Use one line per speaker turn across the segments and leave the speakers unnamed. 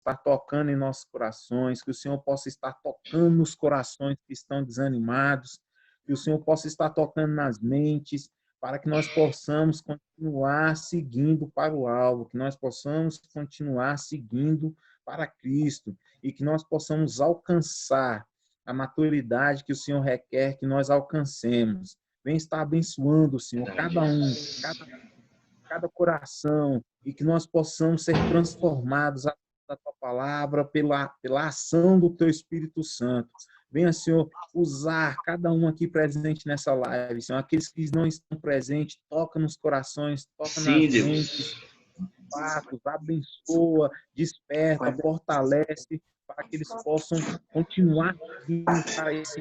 estar tocando em nossos corações, que o Senhor possa estar tocando nos corações que estão desanimados, que o Senhor possa estar tocando nas mentes, para que nós possamos continuar seguindo para o alvo, que nós possamos continuar seguindo para Cristo e que nós possamos alcançar a maturidade que o Senhor requer que nós alcancemos. Vem estar abençoando, Senhor, cada um, cada coração, e que nós possamos ser transformados da tua palavra pela ação do teu Espírito Santo. Venha, Senhor, usar cada um aqui presente nessa live, Senhor. Aqueles que não estão presentes, toca nos corações, toca nas mentes, abençoa, desperta, fortalece, para que eles possam continuar vindo para esse.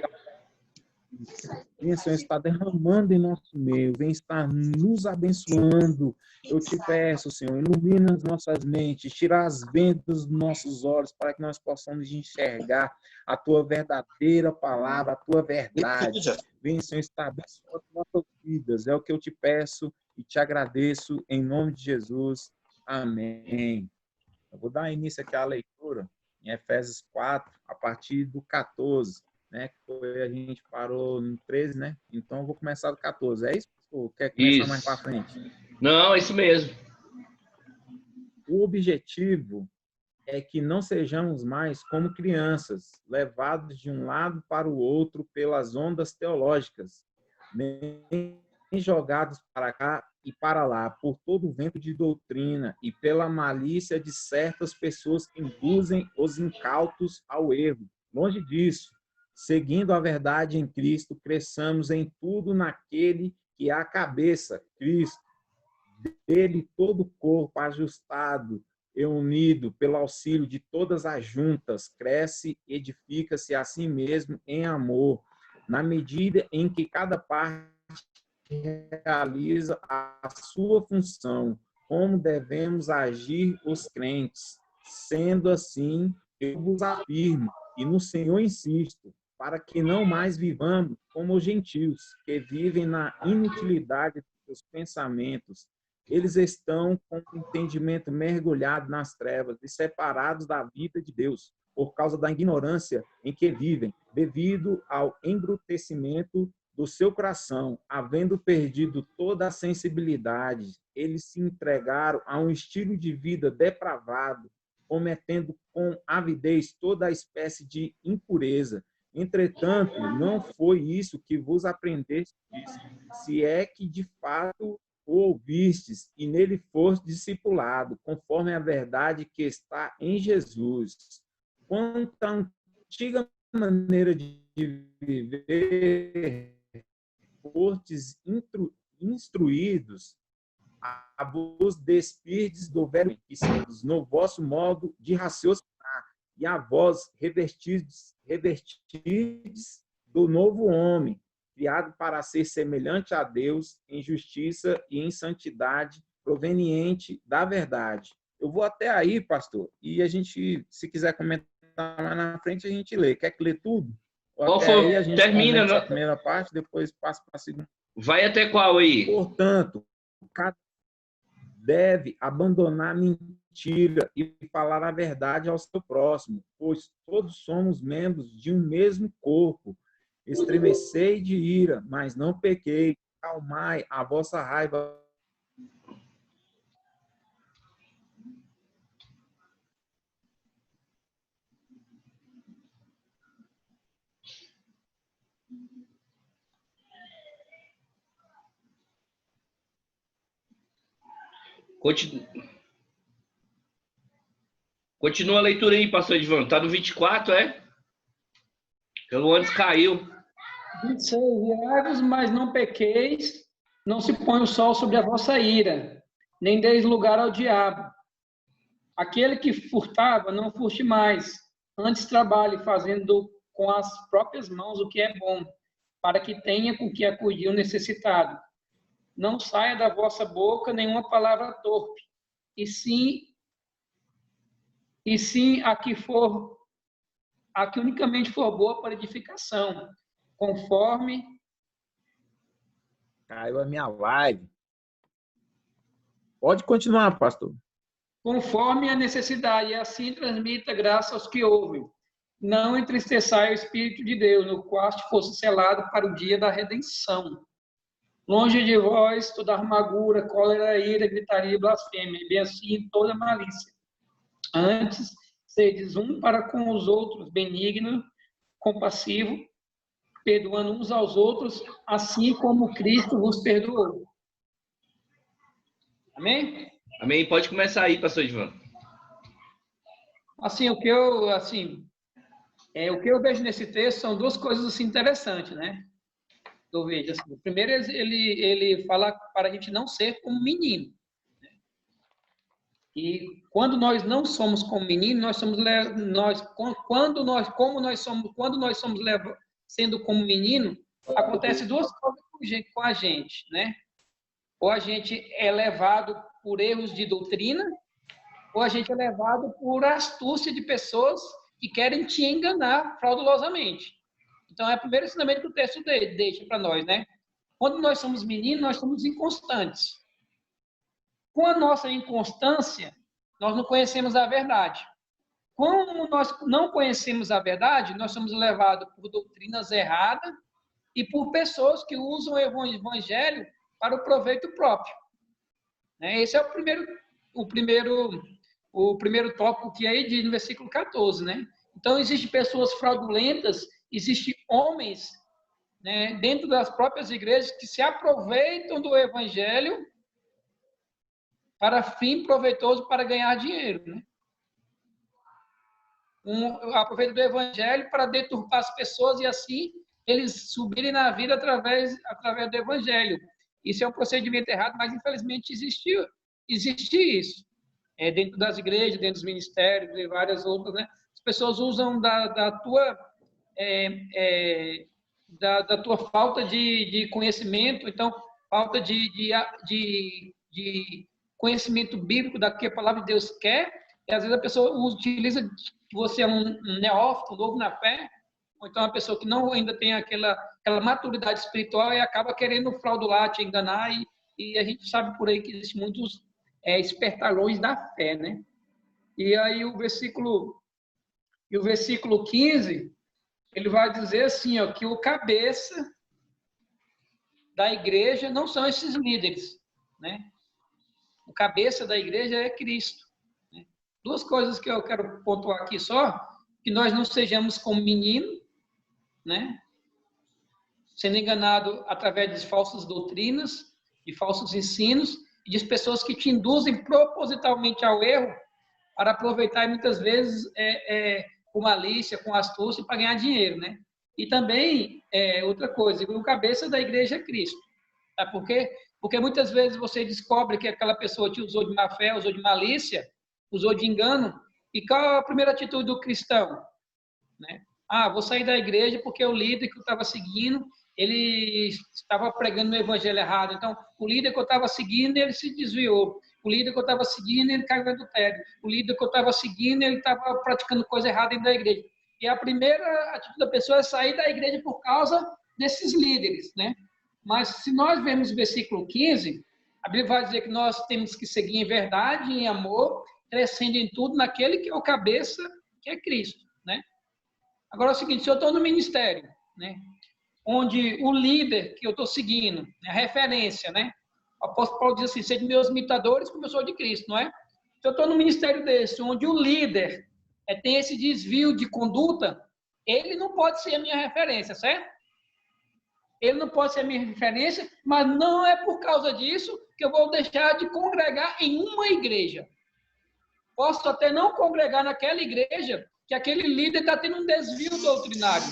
Vem, Senhor, estar derramando em nosso meio, vem estar nos abençoando. Eu te peço, Senhor, ilumina as nossas mentes, tira as vendas dos nossos olhos, para que nós possamos enxergar a tua verdadeira palavra, a tua verdade. Vem, Senhor, estar abençoando nossas vidas. É o que eu te peço e te agradeço, em nome de Jesus. Amém. Eu vou dar início aqui à leitura em Efésios 4, a partir do 14. Né, que foi, a gente parou no 13, né? Então eu vou começar do 14. É isso? Ou quer começar mais para frente?
Não, é isso mesmo.
O objetivo é que não sejamos mais como crianças, levados de um lado para o outro pelas ondas teológicas, nem jogados para cá e para lá por todo o vento de doutrina e pela malícia de certas pessoas que induzem os incautos ao erro. Longe disso. Seguindo a verdade em Cristo, cresçamos em tudo naquele que é a cabeça, Cristo. Dele todo o corpo ajustado e unido pelo auxílio de todas as juntas, cresce e edifica-se a si mesmo em amor, na medida em que cada parte realiza a sua função, como devemos agir os crentes. Sendo assim, eu vos afirmo, e no Senhor insisto, para que não mais vivamos como os gentios, que vivem na inutilidade dos pensamentos. Eles estão com o entendimento mergulhado nas trevas e separados da vida de Deus, por causa da ignorância em que vivem, devido ao embrutecimento do seu coração, havendo perdido toda a sensibilidade. Eles se entregaram a um estilo de vida depravado, cometendo com avidez toda a espécie de impureza. Entretanto, não foi isso que vos aprendestes, se é que de fato o ouvistes e nele foste discipulado, conforme a verdade que está em Jesus. Quanto à antiga maneira de viver, fostes instruídos a vos despirdes do velho no vosso modo de raciocinar, e a vós revestirdes do novo homem, criado para ser semelhante a Deus em justiça e em santidade, proveniente da verdade. Eu vou até aí, pastor, e a gente, se quiser comentar mais na frente, a gente lê. Quer que lê tudo?
Qual foi?
Aí a gente
Termina
a primeira parte, depois passa para a segunda.
Vai até qual aí?
Portanto, cada deve abandonar a mentira e falar a verdade ao seu próximo, pois todos somos membros de um mesmo corpo. Estremecei de ira, mas não pequei. Calmai a vossa raiva.
Continua a leitura aí, pastor Edvan. Está no 24, é? Pelo antes caiu.
26. Irai-vos, mas não pequeis, não se põe o sol sobre a vossa ira, nem deis lugar ao diabo. Aquele que furtava, não furte mais, antes trabalhe fazendo com as próprias mãos o que é bom, para que tenha com que acudir o necessitado. Não saia da vossa boca nenhuma palavra torpe, e sim a que unicamente for boa para edificação, conforme...
Caiu a minha live. Pode continuar, pastor.
conforme a necessidade, e assim transmita graça aos que ouvem. Não entristeçai o Espírito de Deus, no qual fosse selado para o dia da redenção. Longe de vós toda amargura, cólera, ira, gritaria e blasfêmia, e bem assim toda malícia. Antes, sedes um para com os outros, benigno, compassivo, perdoando uns aos outros, assim como Cristo vos perdoou. Amém?
Amém. Pode começar aí, pastor Ivan.
Assim, o que eu vejo nesse texto são duas coisas assim, interessantes, né? Eu vejo assim. Primeiro, ele fala para a gente não ser como menino. Né? E quando nós não somos como menino, nós somos quando nós somos sendo como menino, acontece duas coisas com a gente, né? Ou a gente é levado por erros de doutrina, ou a gente é levado por astúcia de pessoas que querem te enganar fraudulosamente. Então, é o primeiro ensinamento que o texto deixa para nós, né? Quando nós somos meninos, nós somos inconstantes. Com a nossa inconstância, nós não conhecemos a verdade. Como nós não conhecemos a verdade, nós somos levados por doutrinas erradas e por pessoas que usam o evangelho para o proveito próprio. Esse é o primeiro tópico que aí diz no versículo 14, né? Então, existem pessoas fraudulentas, existem homens, né, dentro das próprias igrejas que se aproveitam do evangelho para fim proveitoso para ganhar dinheiro, né? Aproveita do evangelho para deturpar as pessoas e assim eles subirem na vida através do evangelho. Isso é um procedimento errado, mas infelizmente existe isso. Dentro das igrejas, dentro dos ministérios e várias outras, né? As pessoas usam da tua falta de conhecimento, então, falta de conhecimento bíblico da que a palavra de Deus quer, e às vezes a pessoa utiliza que você é um neófito, novo na fé, ou então uma pessoa que não ainda tem aquela maturidade espiritual e acaba querendo fraudular, te enganar, e a gente sabe por aí que existem muitos espertalhões da fé, né? E aí o versículo 15, ele vai dizer assim, ó, que o cabeça da igreja não são esses líderes, né? O cabeça da igreja é Cristo. Né? Duas coisas que eu quero pontuar aqui só, que nós não sejamos como menino, né? Sendo enganado através de falsas doutrinas, de falsos ensinos, e de pessoas que te induzem propositalmente ao erro para aproveitar muitas vezes com malícia, com astúcia, para ganhar dinheiro, né? E também, outra coisa, o cabeça da igreja é Cristo. Tá? Por quê? Porque muitas vezes você descobre que aquela pessoa te usou de má fé, usou de malícia, usou de engano. E qual é a primeira atitude do cristão? Né? Vou sair da igreja porque o líder que eu estava seguindo, ele estava pregando o evangelho errado. Então, o líder que eu estava seguindo, ele se desviou. O líder que eu estava seguindo, ele caiu no adultério. O líder que eu estava seguindo, ele estava praticando coisa errada dentro da igreja. E a primeira atitude da pessoa é sair da igreja por causa desses líderes, né? Mas se nós vemos o versículo 15, a Bíblia vai dizer que nós temos que seguir em verdade, em amor, crescendo em tudo naquele que é o cabeça, que é Cristo, né? Agora é o seguinte, se eu estou no ministério, né, onde o líder que eu estou seguindo, a referência, né? O apóstolo Paulo diz assim, sede meus imitadores como eu sou de Cristo, não é? Se eu estou no ministério desse, onde o líder tem esse desvio de conduta, ele não pode ser a minha referência, certo? Ele não pode ser a minha referência, mas não é por causa disso que eu vou deixar de congregar em uma igreja. Posso até não congregar naquela igreja que aquele líder está tendo um desvio doutrinário,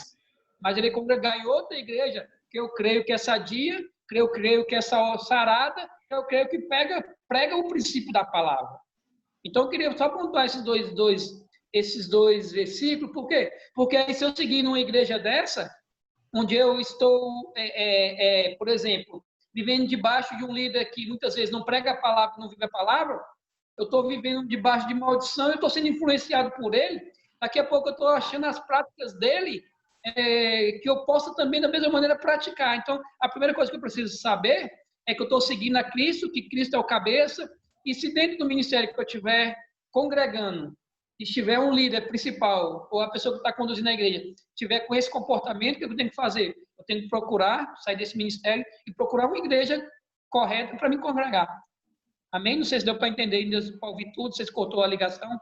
mas ele congregar em outra igreja que eu creio que é sadia, eu creio que é sarada, eu creio que prega o princípio da palavra. Então, eu queria só pontuar esses dois versículos, por quê? Porque aí, se eu seguir numa igreja dessa, onde eu estou, por exemplo, vivendo debaixo de um líder que muitas vezes não prega a palavra, não vive a palavra, eu estou vivendo debaixo de maldição, eu estou sendo influenciado por ele, daqui a pouco eu estou achando as práticas dele que eu possa também, da mesma maneira, praticar. Então, a primeira coisa que eu preciso saber é que eu estou seguindo a Cristo, que Cristo é o cabeça, E se dentro do ministério que eu estiver congregando, estiver um líder principal, ou a pessoa que está conduzindo a igreja, estiver com esse comportamento, o que eu tenho que fazer? Eu tenho que procurar, sair desse ministério e procurar uma igreja correta para me congregar. Amém? Não sei se deu para entender, deu para ouvir tudo, vocês cortou a ligação,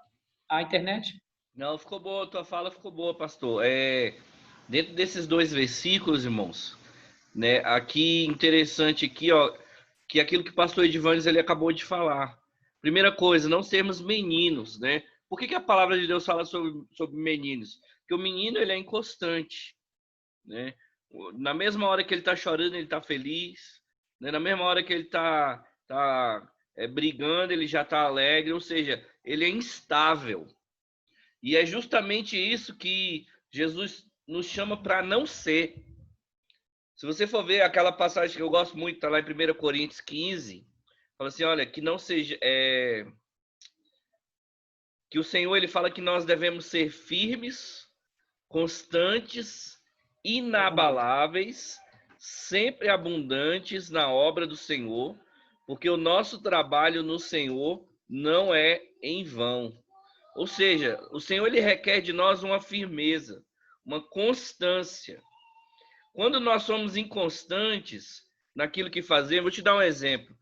a internet?
Não, ficou boa, tua fala ficou boa, pastor. Dentro desses 2 versículos, irmãos, né, aqui interessante aqui, ó, que aquilo que o pastor Edivanes ele acabou de falar. Primeira coisa, não sermos meninos, né? Por que a palavra de Deus fala sobre meninos? Porque o menino ele é inconstante, né? Na mesma hora que ele está chorando, ele está feliz, né? Na mesma hora que ele está brigando, ele já está alegre, ou seja, ele é instável. E é justamente isso que Jesus nos chama para não ser. Se você for ver aquela passagem que eu gosto muito, está lá em 1 Coríntios 15, fala assim, olha, que não seja... que o Senhor ele fala que nós devemos ser firmes, constantes, inabaláveis, sempre abundantes na obra do Senhor, porque o nosso trabalho no Senhor não é em vão. Ou seja, o Senhor ele requer de nós uma firmeza, uma constância. Quando nós somos inconstantes naquilo que fazemos, vou te dar um exemplo.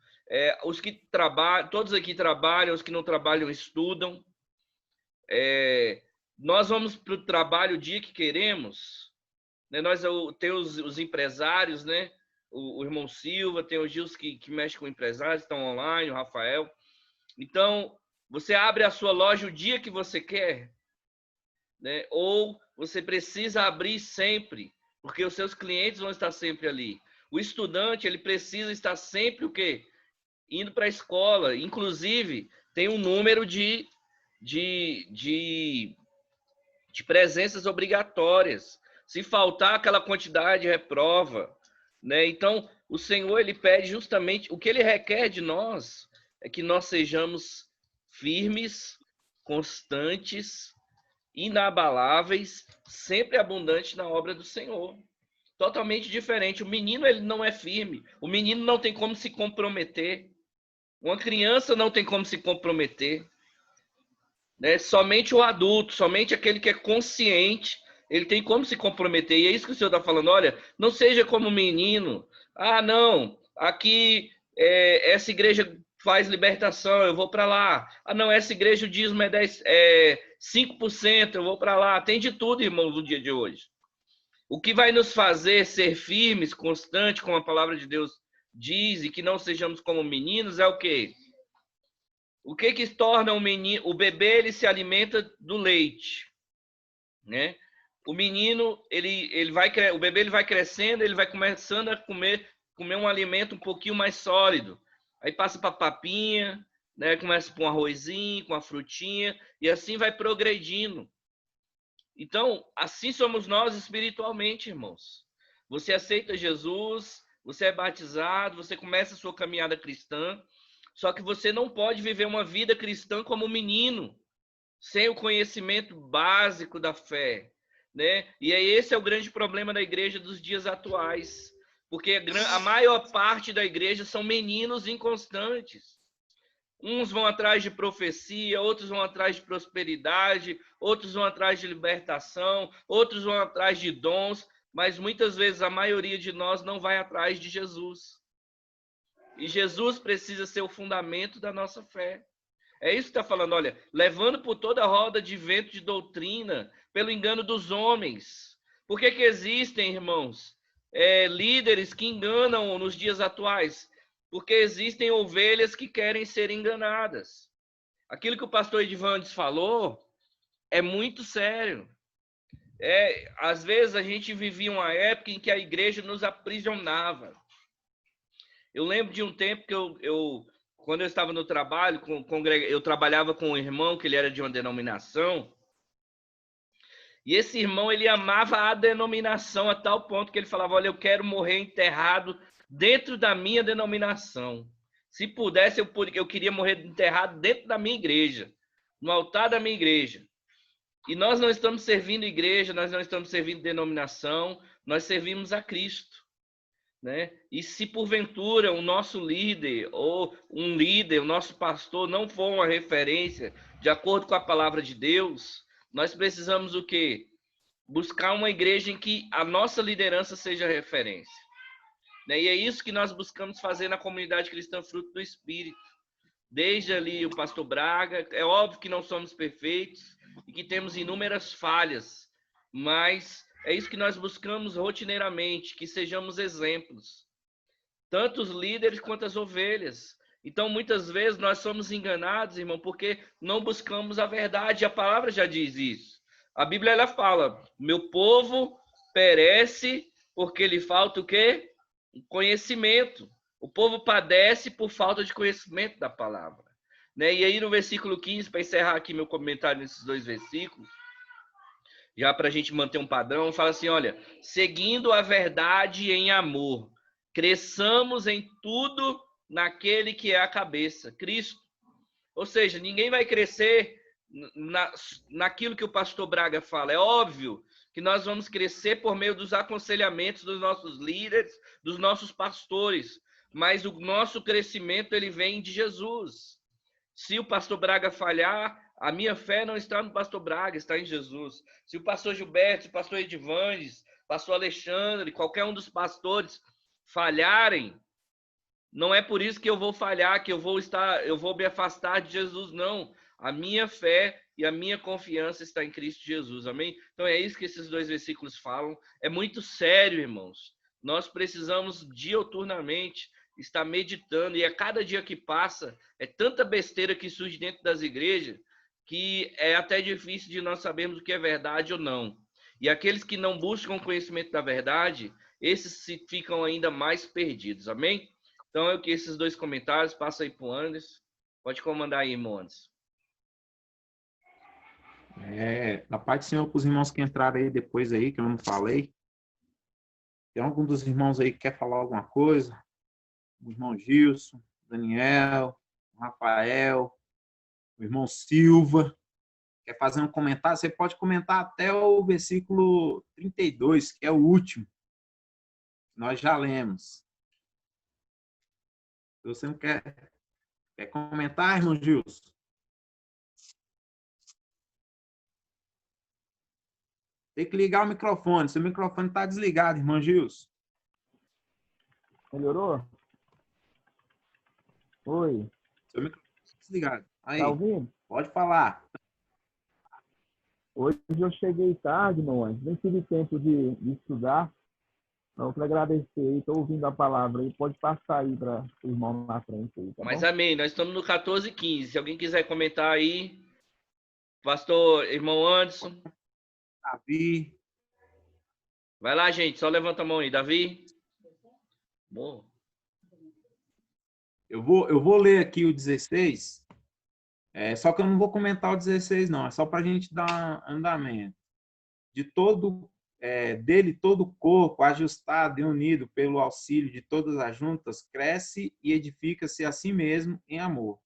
Os que trabalham, todos aqui trabalham, os que não trabalham estudam. Nós vamos para o trabalho o dia que queremos, né? Nós temos os empresários, né? O irmão Silva, tem o Gils que mexe com empresários, estão online, o Rafael. Então, você abre a sua loja o dia que você quer, né? Ou você precisa abrir sempre, porque os seus clientes vão estar sempre ali. O estudante, ele precisa estar sempre o quê? Indo para a escola. Inclusive, tem um número de presenças obrigatórias. Se faltar aquela quantidade, reprova, né? Então, o Senhor ele pede justamente o que ele requer de nós é que nós sejamos firmes, constantes, inabaláveis, sempre abundantes na obra do Senhor. Totalmente diferente. O menino ele não é firme. O menino não tem como se comprometer. Uma criança não tem como se comprometer. Né? Somente o adulto, somente aquele que é consciente, ele tem como se comprometer. E é isso que o Senhor está falando. Olha, não seja como menino. Ah, não, aqui essa igreja faz libertação, eu vou para lá. Ah, não, essa igreja o dízimo é 5%, eu vou para lá. Tem de tudo, irmãos, no dia de hoje. O que vai nos fazer ser firmes, constantes, como a palavra de Deus diz, e que não sejamos como meninos, é o quê? O que torna um menino? O bebê ele se alimenta do leite, né? O menino o bebê ele vai crescendo, ele vai começando a comer um alimento um pouquinho mais sólido. Aí passa para papinha, né? Começa com um arrozinho, com a frutinha e assim vai progredindo. Então, assim somos nós espiritualmente, irmãos. Você aceita Jesus, você é batizado, você começa a sua caminhada cristã. Só que você não pode viver uma vida cristã como menino, sem o conhecimento básico da fé, né? E esse é o grande problema da igreja dos dias atuais, porque a maior parte da igreja são meninos inconstantes. Uns vão atrás de profecia, outros vão atrás de prosperidade, outros vão atrás de libertação, outros vão atrás de dons, mas muitas vezes a maioria de nós não vai atrás de Jesus. E Jesus precisa ser o fundamento da nossa fé. É isso que está falando, olha, levando por toda a roda de vento de doutrina, pelo engano dos homens. Por que existem, irmãos, líderes que enganam nos dias atuais? Porque existem ovelhas que querem ser enganadas. Aquilo que o pastor Edivandes falou é muito sério. Às vezes a gente vivia uma época em que a igreja nos aprisionava. Eu lembro de um tempo que quando eu estava no trabalho, eu trabalhava com um irmão que ele era de uma denominação, e esse irmão ele amava a denominação a tal ponto que ele falava, olha, eu quero morrer enterrado dentro da minha denominação. Se pudesse, eu queria morrer enterrado dentro da minha igreja, no altar da minha igreja. E nós não estamos servindo igreja, nós não estamos servindo denominação, nós servimos a Cristo. né? E se porventura o nosso líder ou um líder, o nosso pastor não for uma referência de acordo com a palavra de Deus, nós precisamos o quê? Buscar uma igreja em que a nossa liderança seja referência, né? E é isso que nós buscamos fazer na comunidade cristã Fruto do Espírito. Desde ali o pastor Braga, é óbvio que não somos perfeitos e que temos inúmeras falhas, mas é isso que nós buscamos rotineiramente, que sejamos exemplos, tanto os líderes quanto as ovelhas. Então, muitas vezes nós somos enganados, irmão, porque não buscamos a verdade. A palavra já diz isso. A Bíblia ela fala: meu povo perece porque lhe falta o quê? Conhecimento. O povo padece por falta de conhecimento da palavra, né? E aí no versículo 15, para encerrar aqui meu comentário nesses dois versículos, já para a gente manter um padrão, fala assim, olha, seguindo a verdade em amor, cresçamos em tudo naquele que é a cabeça, Cristo. Ou seja, ninguém vai crescer naquilo que o pastor Braga fala. É óbvio que nós vamos crescer por meio dos aconselhamentos dos nossos líderes, dos nossos pastores, mas o nosso crescimento ele vem de Jesus. Se o pastor Braga falhar, a minha fé não está no pastor Braga, está em Jesus. Se o pastor Gilberto, se o pastor Edivandes, pastor Alexandre, qualquer um dos pastores falharem, não é por isso que eu vou falhar, que eu vou me afastar de Jesus, não. A minha fé e a minha confiança está em Cristo Jesus, amém? Então é isso que esses dois versículos falam. É muito sério, irmãos. Nós precisamos diuturnamente estar meditando, e a cada dia que passa, é tanta besteira que surge dentro das igrejas, que é até difícil de nós sabermos o que é verdade ou não. E aqueles que não buscam o conhecimento da verdade, esses ficam ainda mais perdidos, amém? Então, eu que esses dois comentários, passa aí para o Anderson. Pode comandar aí, irmão Anderson.
Na paz do Senhor, para os irmãos que entraram aí depois aí, que eu não falei. Tem algum dos irmãos aí que quer falar alguma coisa? O irmão Gilson, Daniel, Rafael, o irmão Silva. Quer fazer um comentário? Você pode comentar até o versículo 32, que é o último. Nós já lemos. Se você não quer comentar, irmão Gilson? Tem que ligar o microfone. Seu microfone está desligado, irmão Gilson.
Melhorou? Oi.
Seu microfone está desligado. Aí,
tá ouvindo?
Pode falar.
Hoje eu cheguei tarde, irmão. Nem tive tempo de estudar. Então, eu quero agradecer aí. Estou ouvindo a palavra aí. Pode passar aí para o irmão na frente aí, tá
Mas
bom?
amém. Nós estamos no 14:15. Se alguém quiser comentar aí, pastor, irmão Anderson.
Davi.
Vai lá, gente. Só levanta a mão aí. Davi. Bom.
Eu vou ler aqui o 16. Só que eu não vou comentar o 16, não. É só para a gente dar andamento. Dele todo o corpo, ajustado e unido pelo auxílio de todas as juntas, cresce e edifica-se a si mesmo em amor,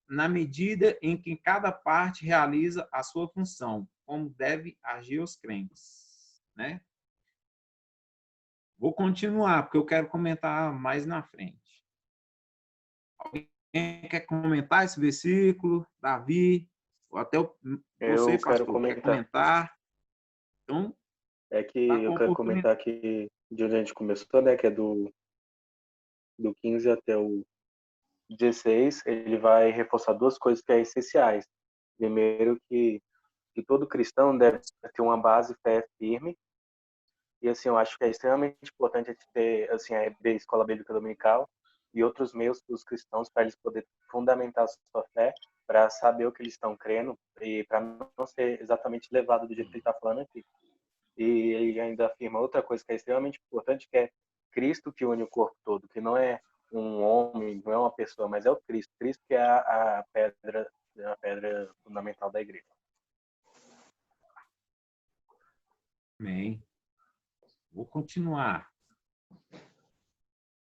na medida em que cada parte realiza a sua função, como deve agir os crentes, né? Vou continuar, porque eu quero comentar mais na frente. Alguém quer comentar esse versículo? Davi? Ou até você, pastor, quer comentar? Então,
eu quero comentar que de onde a gente começou, né, que é do 15 até o 16, ele vai reforçar duas coisas que são essenciais. Primeiro, que todo cristão deve ter uma base fé firme. E assim, eu acho que é extremamente importante a gente ter assim, a escola bíblica dominical e outros meios para os cristãos, para eles poderem fundamentar a sua fé, para saber o que eles estão crendo e para não ser exatamente levado do jeito que ele está falando aqui. E ele ainda afirma outra coisa que é extremamente importante, que é Cristo que une o corpo todo, que não é um homem, não é uma pessoa, mas é o Cristo. Cristo que é a pedra fundamental da igreja.
Amém. Vou continuar.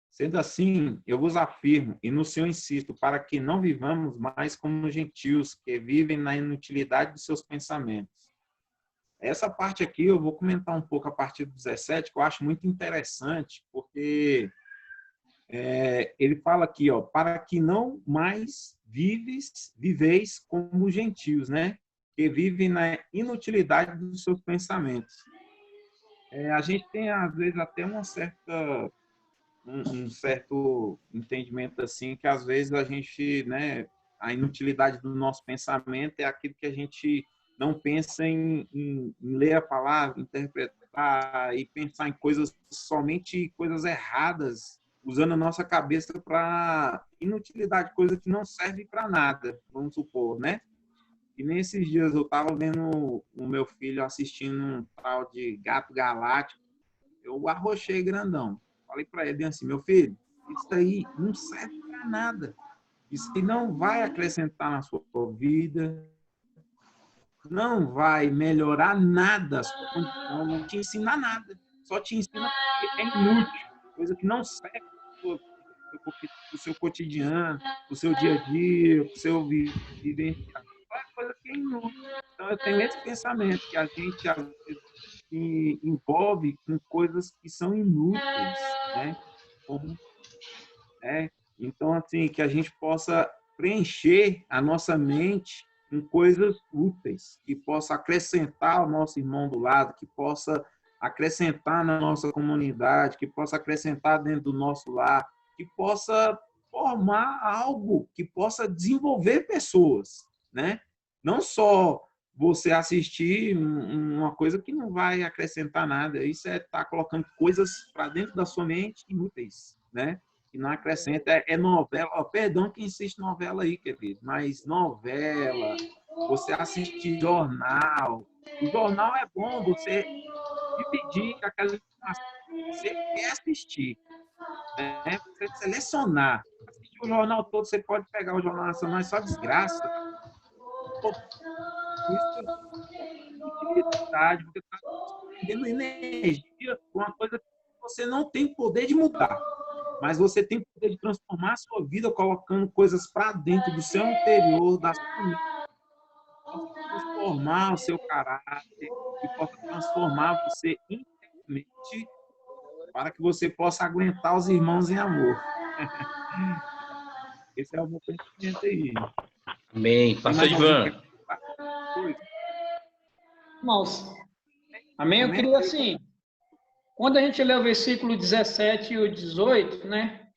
Sendo assim, eu vos afirmo, e no Senhor insisto, para que não vivamos mais como gentios, que vivem na inutilidade de seus pensamentos. Essa parte aqui eu vou comentar um pouco a partir do 17, que eu acho muito interessante, porque ele fala aqui, ó, para que não mais viveis como gentios, né? Que vivem na inutilidade dos seus pensamentos. A gente tem, às vezes, até um certo entendimento assim, que às vezes a gente, né, a inutilidade do nosso pensamento é aquilo que a gente não pensa em ler a palavra, interpretar e pensar em coisas, somente coisas erradas, usando a nossa cabeça para inutilidade, coisa que não serve para nada, vamos supor, né? E nesses dias eu estava vendo o meu filho assistindo um tal de Gato Galáctico, eu arrochei grandão. Falei para ele assim, meu filho, isso aí não serve para nada. Isso aí não vai acrescentar na sua vida, não vai melhorar nada a sua condição, não te ensina nada. Só te ensina porque é inútil, coisa que não serve para o seu cotidiano, para o seu dia a dia, para o seu vivenciar. É coisa que é inútil. Então, eu tenho esse pensamento, que a gente, às vezes, se envolve com coisas que são inúteis, né? Então, assim, que a gente possa preencher a nossa mente com coisas úteis, que possa acrescentar ao nosso irmão do lado, que possa acrescentar na nossa comunidade, que possa acrescentar dentro do nosso lar, que possa formar algo, que possa desenvolver pessoas, né? Não só você assistir uma coisa que não vai acrescentar nada, isso é estar colocando coisas para dentro da sua mente inúteis, né? Que não acrescenta, é novela. Oh, perdão quem assiste novela aí, querido, mas novela, você assistir jornal. O jornal é bom você dividir aquela informação que você quer assistir, né? Você selecionar. Assistir o jornal todo, você pode pegar o Jornal Nacional, é só desgraça. Isso é utilidade, você está perdendo energia com uma coisa que você não tem poder de mudar. Mas você tem o poder de transformar a sua vida colocando coisas para dentro do seu interior, da sua mente, transformar o seu caráter e possa transformar você internamente para que você possa aguentar os irmãos em amor. Esse é o meu pensamento aí.
Amém. Pastor Ivan.
Irmãos, amém? Eu queria assim... Quando a gente lê o versículo 17 e o 18, né,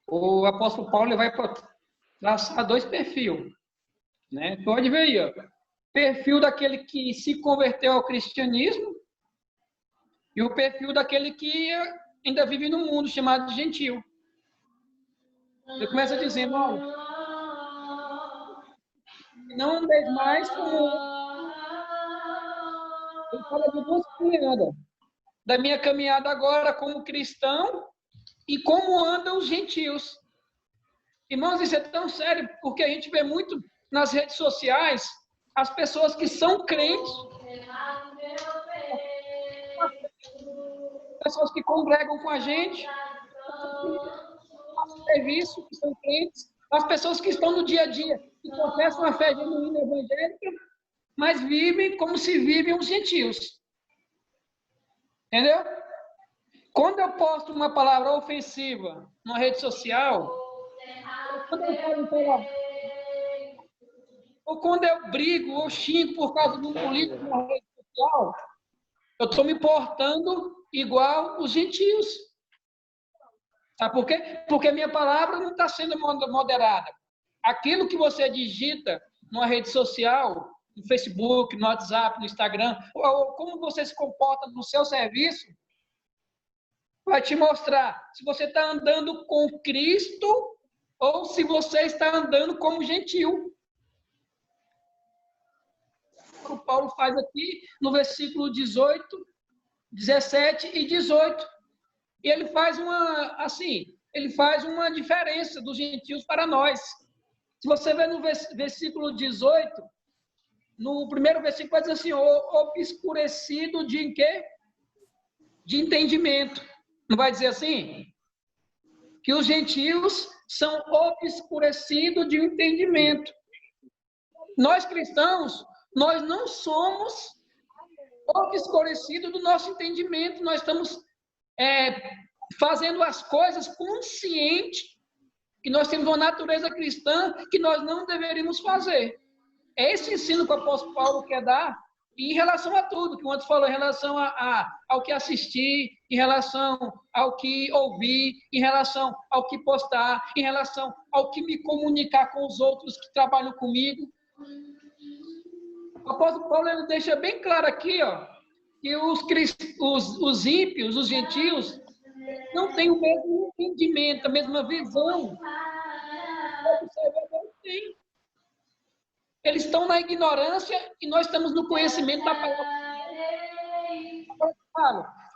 o apóstolo Paulo vai traçar dois perfis, né? Pode ver aí, ó. Perfil daquele que se converteu ao cristianismo e o perfil daquele que ainda vive no mundo chamado de gentil. Ele começa dizendo, olha, não andeis mais como... Ele fala de duas caminhadas. Da minha caminhada agora como cristão e como andam os gentios. Irmãos, isso é tão sério, porque a gente vê muito nas redes sociais as pessoas que são crentes, pessoas que congregam com a gente, serviço, que são crentes, as pessoas que estão no dia a dia, que professam a fé genuína evangélica, mas vivem como se vivem os gentios. Entendeu? Quando eu posto uma palavra ofensiva na rede social, ou quando eu brigo ou xingo por causa de um político na rede social, eu estou me portando igual os gentios. Sabe por quê? Porque minha palavra não está sendo moderada. Aquilo que você digita numa rede social, no Facebook, no WhatsApp, no Instagram, ou como você se comporta no seu serviço, vai te mostrar se você está andando com Cristo ou se você está andando como gentil. O Paulo faz aqui no versículo 18, 17 e 18. E ele faz uma diferença dos gentios para nós. Se você ver no versículo 18, no primeiro versículo vai dizer assim, obscurecido de quê? De entendimento. Não vai dizer assim? Que os gentios são obscurecidos de entendimento. Nós cristãos, nós não somos obscurecido do nosso entendimento. Nós estamos fazendo as coisas consciente que nós temos uma natureza cristã que nós não deveríamos fazer. É esse ensino que o apóstolo Paulo quer dar, e em relação a tudo, que o outro falou, em relação ao que assistir, em relação ao que ouvir, em relação ao que postar, em relação ao que me comunicar com os outros que trabalham comigo. O apóstolo Paulo ele deixa bem claro aqui, ó, que os ímpios, os gentios, não têm o mesmo entendimento, a mesma visão. Eles estão na ignorância e nós estamos no conhecimento da palavra.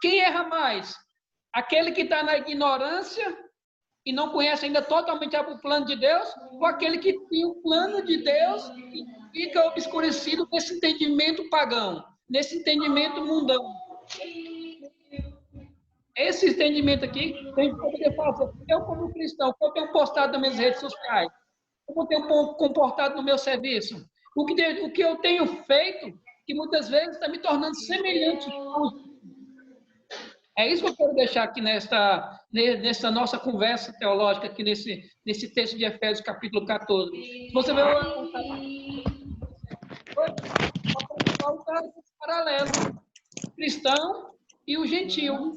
Quem erra mais? Aquele que está na ignorância e não conhece ainda totalmente o plano de Deus, ou aquele que tem o plano de Deus e fica obscurecido nesse entendimento pagão, nesse entendimento mundano? Esse entendimento aqui, tem que poder fazer. Eu, como cristão, eu tenho postado nas minhas redes sociais, como eu tenho comportado no meu serviço, o que eu tenho feito, que muitas vezes está me tornando semelhante. É isso que eu quero deixar aqui nessa nossa conversa teológica, aqui nesse texto de Efésios, capítulo 14. Você vai contar esse paralelo, o cristão e o gentil.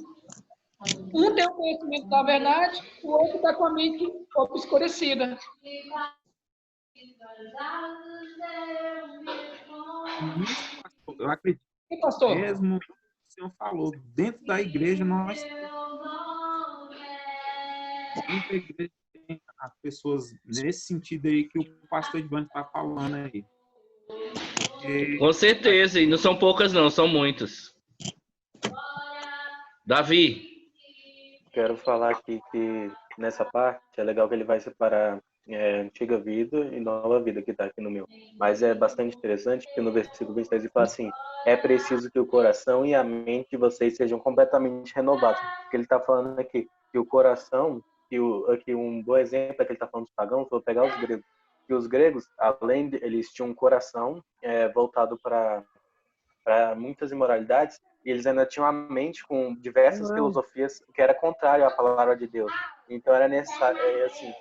Um tem o conhecimento da verdade, o outro está com a mente obscurecida.
Eu acredito
pastor?
mesmo que o senhor falou, dentro da igreja nós tem as pessoas nesse sentido aí que o pastor Edvânio está falando aí.
Com certeza, e não são poucas não, são muitas. Davi.
Quero falar aqui que nessa parte é legal que ele vai separar antiga vida e nova vida, que está aqui no meu. Mas é bastante interessante que no versículo 23 ele fala assim: é preciso que o coração e a mente de vocês sejam completamente renovados. Porque ele está falando aqui que o coração, aqui um bom exemplo é que ele está falando dos pagãos, vou pegar os gregos. Que os gregos, além de eles tinham um coração voltado para muitas imoralidades, e eles ainda tinham a mente com diversas filosofias que era contrário à palavra de Deus. Então era necessário, assim,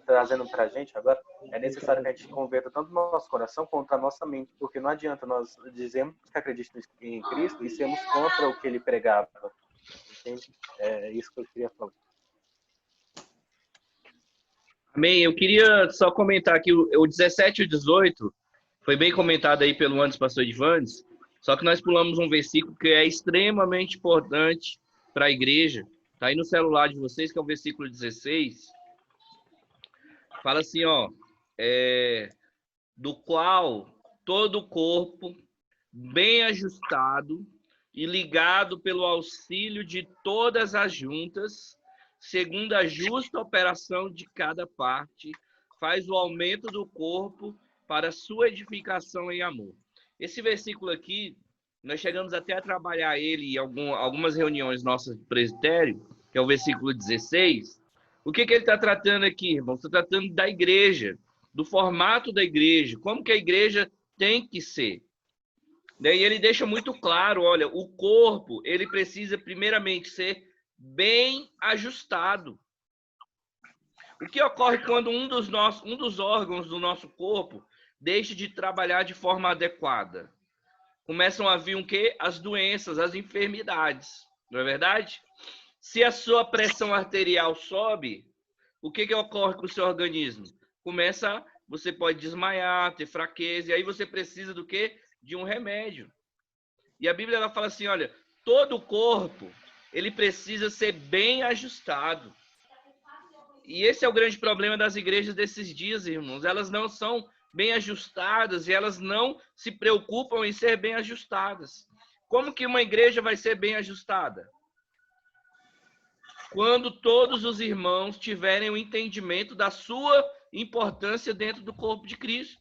trazendo para a gente agora, é necessário que a gente converta tanto o nosso coração quanto a nossa mente, porque não adianta nós dizermos que acreditamos em Cristo e sermos contra o que ele pregava. Entende? É isso que eu queria falar.
Amém. Eu queria só comentar aqui o 17 e o 18, foi bem comentado aí pelo antes pastor Edvandes, só que nós pulamos um versículo que é extremamente importante para a igreja. Está aí no celular de vocês, que é o versículo 16. Fala assim, ó, do qual todo o corpo, bem ajustado e ligado pelo auxílio de todas as juntas, segundo a justa operação de cada parte, faz o aumento do corpo para sua edificação em amor. Esse versículo aqui, nós chegamos até a trabalhar ele em algumas reuniões nossas do presbitério, que é o versículo 16. O que ele está tratando aqui, irmão? Está tratando da igreja, do formato da igreja, como que a igreja tem que ser. Daí ele deixa muito claro, olha, o corpo, ele precisa primeiramente ser bem ajustado. O que ocorre quando um dos órgãos do nosso corpo deixa de trabalhar de forma adequada? Começam a vir o quê? As doenças, as enfermidades, não é verdade? Se a sua pressão arterial sobe, o que ocorre com o seu organismo? Você pode desmaiar, ter fraqueza, e aí você precisa do quê? De um remédio. E a Bíblia ela fala assim, olha, todo o corpo, ele precisa ser bem ajustado. E esse é o grande problema das igrejas desses dias, irmãos. Elas não são bem ajustadas e elas não se preocupam em ser bem ajustadas. Como que uma igreja vai ser bem ajustada? Quando todos os irmãos tiverem o entendimento da sua importância dentro do corpo de Cristo.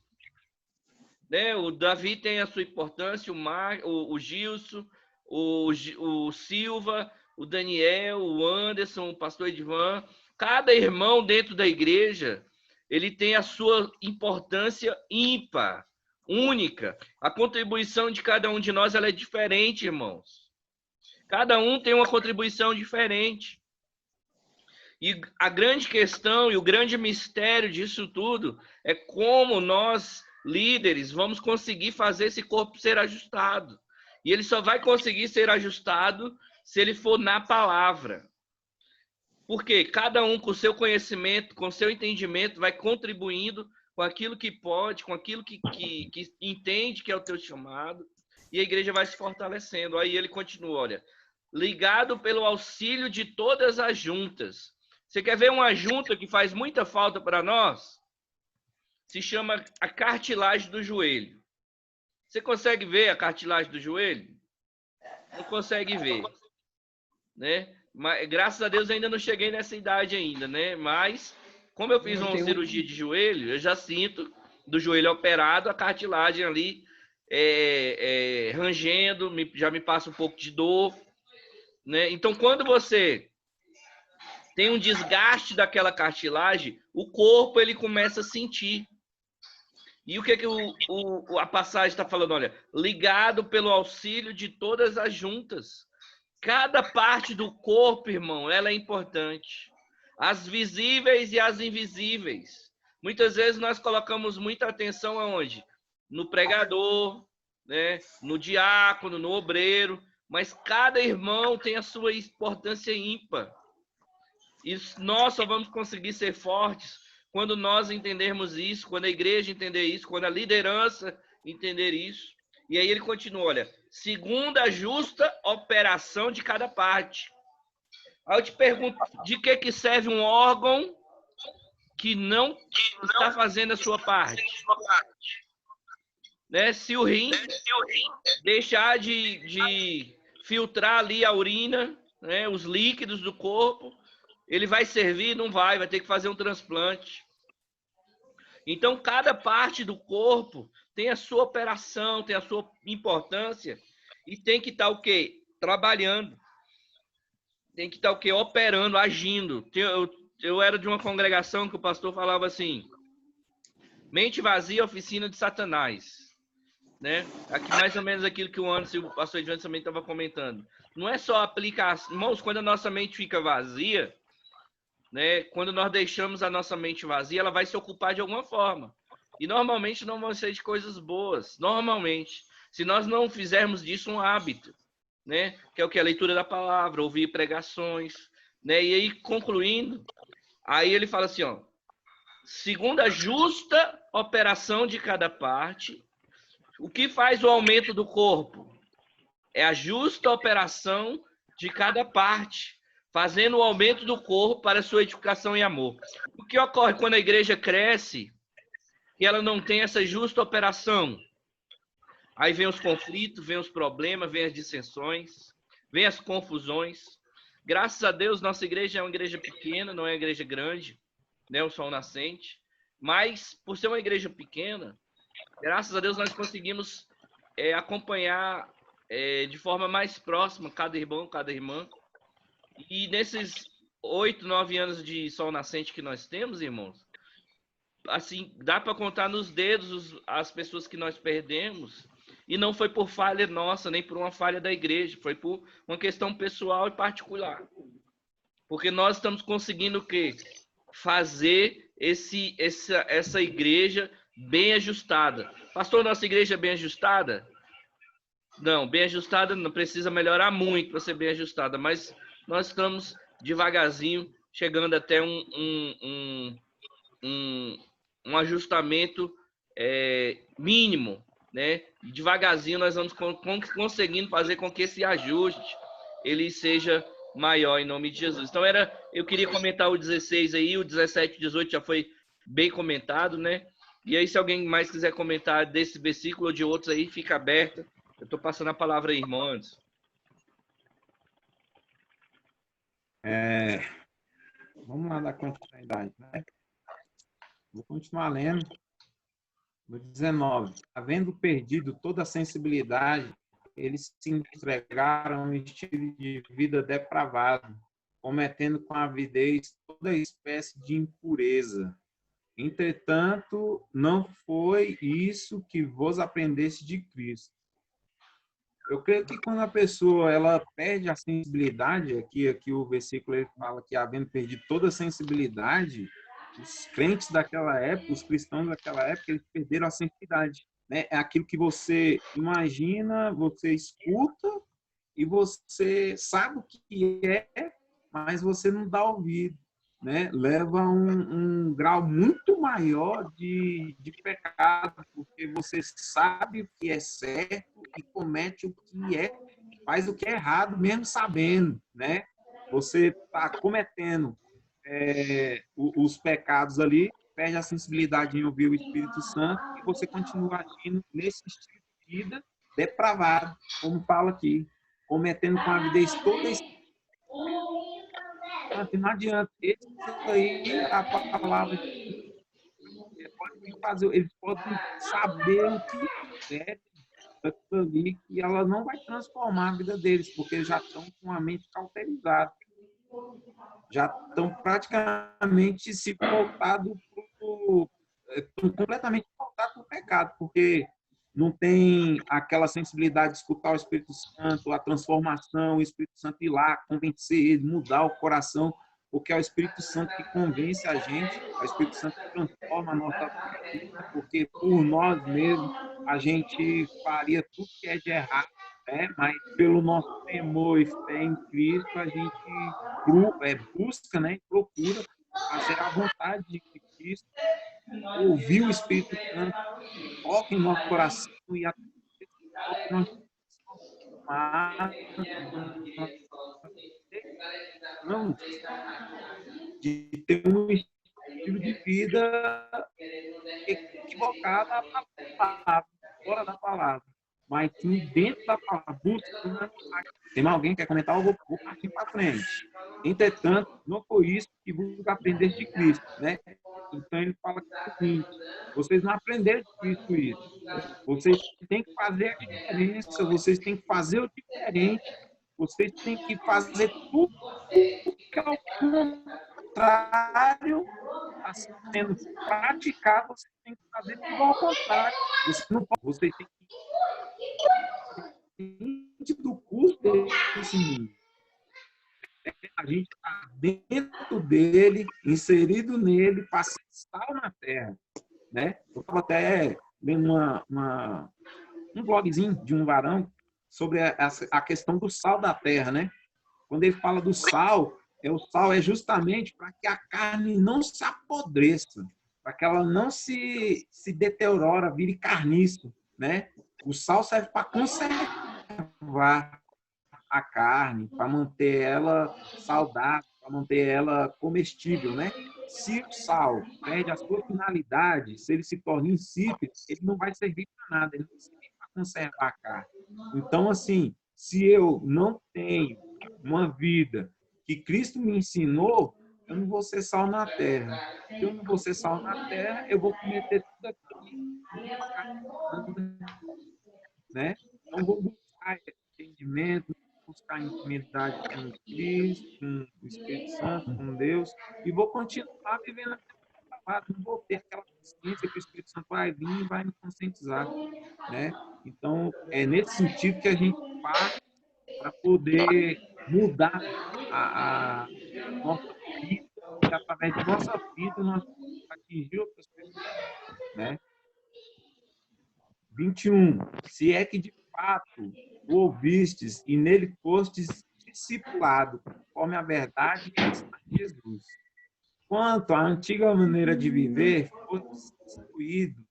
Né? O Davi tem a sua importância, o Gilson, o Silva, o Daniel, o Anderson, o pastor Edvan. Cada irmão dentro da igreja, ele tem a sua importância ímpar. única. A contribuição de cada um de nós ela é diferente, irmãos. Cada um tem uma contribuição diferente. E a grande questão e o grande mistério disso tudo é como nós, líderes, vamos conseguir fazer esse corpo ser ajustado. E ele só vai conseguir ser ajustado se ele for na palavra. Porque cada um com o seu conhecimento, com o seu entendimento, vai contribuindo com aquilo que pode, com aquilo que entende que é o teu chamado, e a igreja vai se fortalecendo. Aí ele continua, olha, ligado pelo auxílio de todas as juntas. Você quer ver uma junta que faz muita falta para nós? Se chama a cartilagem do joelho. Você consegue ver a cartilagem do joelho? Não consegue ver, né? Mas, graças a Deus ainda não cheguei nessa idade ainda, né? Mas como eu fiz uma cirurgia de joelho, eu já sinto do joelho operado a cartilagem ali rangendo, já me passa um pouco de dor, né? Então, quando você tem um desgaste daquela cartilagem, o corpo ele começa a sentir. E o que a passagem está falando? Olha, ligado pelo auxílio de todas as juntas. Cada parte do corpo, irmão, ela é importante. As visíveis e as invisíveis. Muitas vezes nós colocamos muita atenção aonde? No pregador, né? No diácono, no obreiro. Mas cada irmão tem a sua importância ímpar. E nós só vamos conseguir ser fortes quando nós entendermos isso, quando a igreja entender isso, quando a liderança entender isso. E aí ele continua, olha, segundo a justa operação de cada parte. Aí eu te pergunto, de que serve um órgão que não está fazendo a sua parte? Né? Se o rim deixar de filtrar ali a urina, né, os líquidos do corpo, ele vai servir? Não vai ter que fazer um transplante. Então, cada parte do corpo tem a sua operação, tem a sua importância e tem que estar o quê? Trabalhando. Tem que estar o quê? Operando, agindo. Eu era de uma congregação que o pastor falava assim, mente vazia, oficina de Satanás. Né? Aqui mais ou menos aquilo que o Anderson e o pastor Edson também estava comentando. Não é só aplicar... Irmãos, quando a nossa mente fica vazia, né? Quando nós deixamos a nossa mente vazia, ela vai se ocupar de alguma forma. E normalmente não vão ser de coisas boas. Normalmente. Se nós não fizermos disso um hábito, né? Que é o que? A leitura da palavra, ouvir pregações. Né? E aí, concluindo, aí ele fala assim, ó, segundo a justa operação de cada parte, o que faz o aumento do corpo? É a justa operação de cada parte, fazendo o aumento do corpo para sua edificação e amor. O que ocorre quando a igreja cresce e ela não tem essa justa operação? Aí vem os conflitos, vem os problemas, vem as dissensões, vem as confusões. Graças a Deus, nossa igreja é uma igreja pequena, não é uma igreja grande, né, o Sol Nascente. Mas, por ser uma igreja pequena, graças a Deus nós conseguimos acompanhar de forma mais próxima cada irmão, cada irmã. E nesses 8, 9 anos de Sol Nascente que nós temos, irmãos, assim, dá para contar nos dedos as pessoas que nós perdemos. E não foi por falha nossa, nem por uma falha da igreja. Foi por uma questão pessoal e particular. Porque nós estamos conseguindo o quê? Fazer essa igreja bem ajustada. Pastor, nossa igreja é bem ajustada? Não, bem ajustada não precisa melhorar muito para ser bem ajustada, mas nós estamos devagarzinho chegando até um ajustamento mínimo, né? Devagarzinho nós vamos conseguindo fazer com que esse ajuste ele seja maior em nome de Jesus. Então eu queria comentar o 16 aí, o 17 e 18 já foi bem comentado, né? E aí, se alguém mais quiser comentar desse versículo ou de outros aí, fica aberto. Eu estou passando a palavra aí, irmão Anderson.
Vamos lá dar continuidade, né? Vou continuar lendo. No 19. Havendo perdido toda a sensibilidade, eles se entregaram a um estilo de vida depravado, cometendo com avidez toda espécie de impureza. Entretanto, não foi isso que vos aprendeste de Cristo. Eu creio que quando a pessoa ela perde a sensibilidade, aqui o versículo ele fala que havendo perdido toda a sensibilidade, os crentes daquela época, os cristãos daquela época, eles perderam a sensibilidade, né? É aquilo que você imagina, você escuta e você sabe o que é, mas você não dá ouvido, né? Leva um grau muito maior de pecado, porque você sabe o que é certo e comete o que faz o que é errado, mesmo sabendo, né? Você está cometendo os pecados ali, perde a sensibilidade em ouvir o Espírito Santo e você continua agindo nesse estilo de vida depravado, como fala aqui, cometendo com avidez toda esse. Não adianta. Esses aí, a palavra pode fazer, eles podem saber o que é ali, que ela não vai transformar a vida deles, porque eles já estão com a mente cauterizada. Já estão praticamente se voltados completamente voltados para o pecado, porque não tem aquela sensibilidade de escutar o Espírito Santo, a transformação, o Espírito Santo ir lá, convencer ele, mudar o coração, porque é o Espírito Santo que convence a gente, é o Espírito Santo que transforma a nossa vida, porque por nós mesmos a gente faria tudo que é de errado, né? Mas pelo nosso temor e fé em Cristo, a gente busca, né? Procura fazer a vontade de Cristo, ouvir o Espírito Santo, toca em nosso coração e a nós não de ter um estilo de vida equivocado à palavra, fora da palavra, mas sim dentro da palavra, buscando. Tem alguém que quer comentar? Eu vou partir para frente. Entretanto, não foi isso que vos aprender de Cristo, né? Então ele fala que é o seguinte: vocês não aprenderam de Cristo isso. Vocês têm que fazer a diferença, vocês têm que fazer o diferente, vocês têm que fazer tudo que é o contrário está sendo praticado, vocês têm que fazer tudo ao contrário. Vocês têm que do curso desse mundo. A gente está dentro dele, inserido nele, para ser sal na terra, né? Eu estava até lendo um blogzinho de um varão sobre a questão do sal da terra, né? Quando ele fala do sal, o sal é justamente para que a carne não se apodreça, para que ela não se deteriora, vire carniça, né? O sal serve para conservar a carne, para manter ela saudável, para manter ela comestível, né? Se o sal perde a sua finalidade, se ele se torna insípido, ele não vai servir para nada, ele não vai servir para conservar a carne. Então, assim, se eu não tenho uma vida que Cristo me ensinou, eu não vou ser sal na terra. Se eu não vou ser sal na terra, eu vou cometer tudo aquilo, né? Então, vou buscar entendimento, buscar intimidade com Cristo, com o Espírito Santo, com Deus, e vou continuar vivendo a palavra. Não vou ter aquela consciência que o Espírito Santo vai vir e vai me conscientizar, né? Então, é nesse sentido que a gente parte para poder mudar a nossa vida, e através de nossa vida nós atingir outras pessoas, né? 21. Se é que de fato o ouvistes e nele fostes discipulado, conforme a verdade que está em Jesus. Quanto à antiga maneira de viver, fostes destruídos,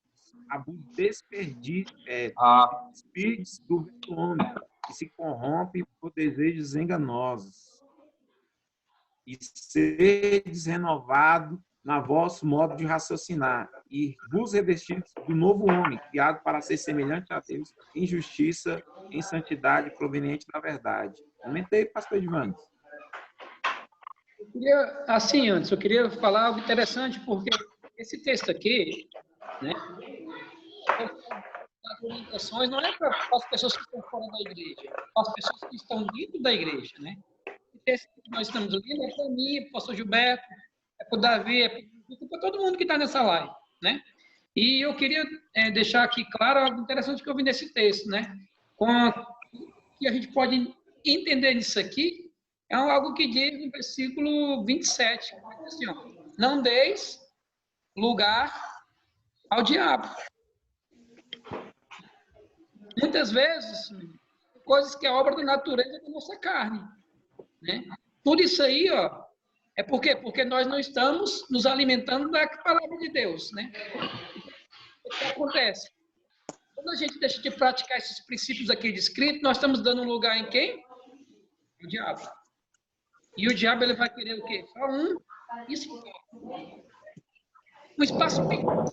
abuso desperdício, espíritos do velho homem, que se corrompem por desejos enganosos. E seres renovados na vosso modo de raciocinar, e vos revestidos do novo homem, criado para ser semelhante a Deus, em justiça, em santidade, proveniente da verdade. Comentei, pastor Edvânio.
Assim, antes, eu queria falar algo interessante, porque esse texto aqui, né, as orientações não é para as pessoas que estão fora da igreja, para as pessoas que estão dentro da igreja, né? O texto que nós estamos lendo é para mim, para o pastor Gilberto, é para o Davi, é para o para todo mundo que está nessa live, né? E eu queria deixar aqui claro algo interessante que eu vi nesse texto, né? Que a gente pode entender nisso aqui, é algo que diz no versículo 27, assim, ó, não deis lugar ao diabo. Muitas vezes, coisas que é obra da natureza da nossa carne, né? Tudo isso aí, ó, é por quê? Porque nós não estamos nos alimentando da palavra de Deus, né? O que acontece? Quando a gente deixa de praticar esses princípios aqui descritos, nós estamos dando um lugar em quem? O diabo. E o diabo, ele vai querer o quê? Só um espaço pequeno.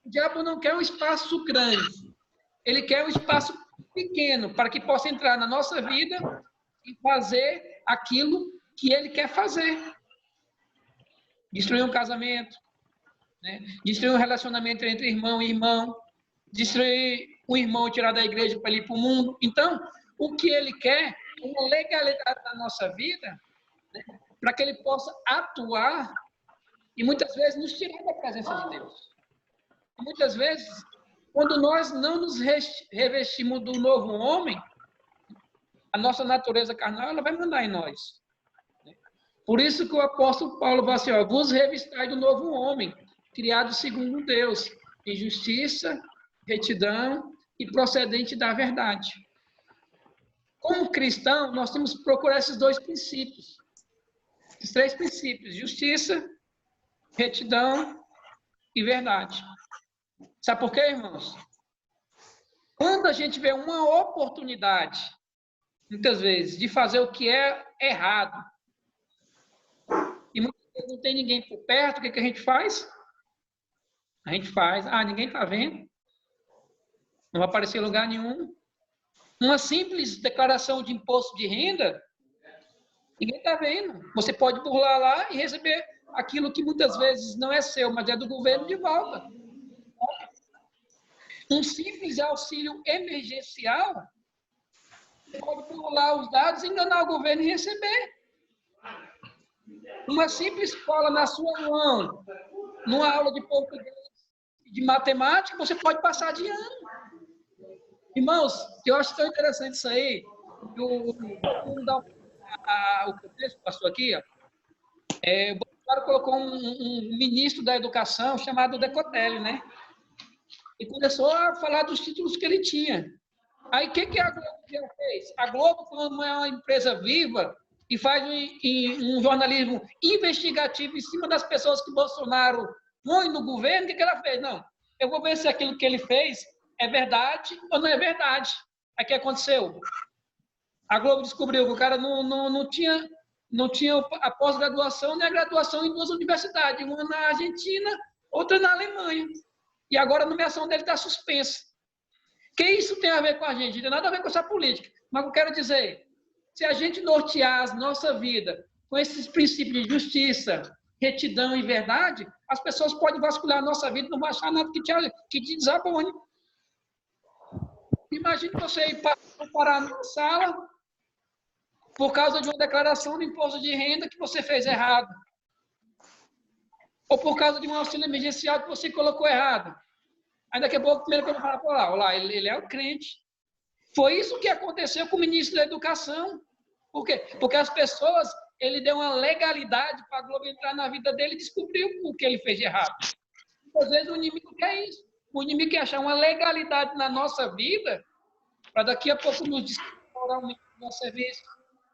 O diabo não quer um espaço grande. Ele quer um espaço pequeno para que possa entrar na nossa vida e fazer aquilo que ele quer fazer. Destruir um casamento, né? Destruir um relacionamento entre irmão e irmão, destruir um irmão e tirar da igreja para ir para o mundo. Então, o que ele quer é uma legalidade na nossa vida, né? Para que ele possa atuar e muitas vezes nos tirar da presença de Deus. E muitas vezes, quando nós não nos revestimos do novo homem, a nossa natureza carnal, ela vai mandar em nós. Por isso que o apóstolo Paulo vai assim, ó, vos revistai do novo homem, criado segundo Deus, em justiça, retidão e procedente da verdade. Como cristão, nós temos que procurar esses dois princípios. Esses três princípios, justiça, retidão e verdade. Sabe por quê, irmãos? Quando a gente vê uma oportunidade, muitas vezes, de fazer o que é errado, e muitas vezes não tem ninguém por perto, o que a gente faz? A gente faz, ninguém está vendo, não vai aparecer em lugar nenhum. Uma simples declaração de imposto de renda, ninguém está vendo. Você pode burlar lá e receber aquilo que muitas vezes não é seu, mas é do governo de volta. Um simples auxílio emergencial, você pode burlar os dados, enganar o governo e receber. Uma simples escola na sua mão, numa aula de português, de matemática, você pode passar de ano. Irmãos, eu acho tão interessante isso aí. Vamos dar o contexto, pastor, aqui. Ó. O Bolsonaro colocou um ministro da educação chamado Decotelli, né? E começou a falar dos títulos que ele tinha. Aí, o que a Globo fez? A Globo, como é uma empresa viva, e faz um jornalismo investigativo em cima das pessoas que Bolsonaro põe no governo, o que ela fez? Não, eu vou ver se aquilo que ele fez é verdade ou não é verdade. Aí o que aconteceu? A Globo descobriu que o cara não tinha a pós-graduação nem a graduação em duas universidades, uma na Argentina, outra na Alemanha. E agora a nomeação dele está suspensa. O que isso tem a ver com a gente? Não tem nada a ver com essa política. Mas eu quero dizer, se a gente nortear a nossa vida com esses princípios de justiça, retidão e verdade, as pessoas podem vasculhar a nossa vida e não vai achar nada que te desabone. Imagine você ir parar na sala por causa de uma declaração de imposto de renda que você fez errado. Ou por causa de um auxílio emergencial que você colocou errado. Aí daqui a pouco, primeiro que eu vou falar, olá, ele é o crente. Foi isso que aconteceu com o ministro da Educação. Por quê? Porque as pessoas, ele deu uma legalidade para a Globo entrar na vida dele e descobriu o que ele fez de errado. Às vezes o inimigo quer isso. O inimigo quer achar uma legalidade na nossa vida para daqui a pouco nos descorar no nosso serviço,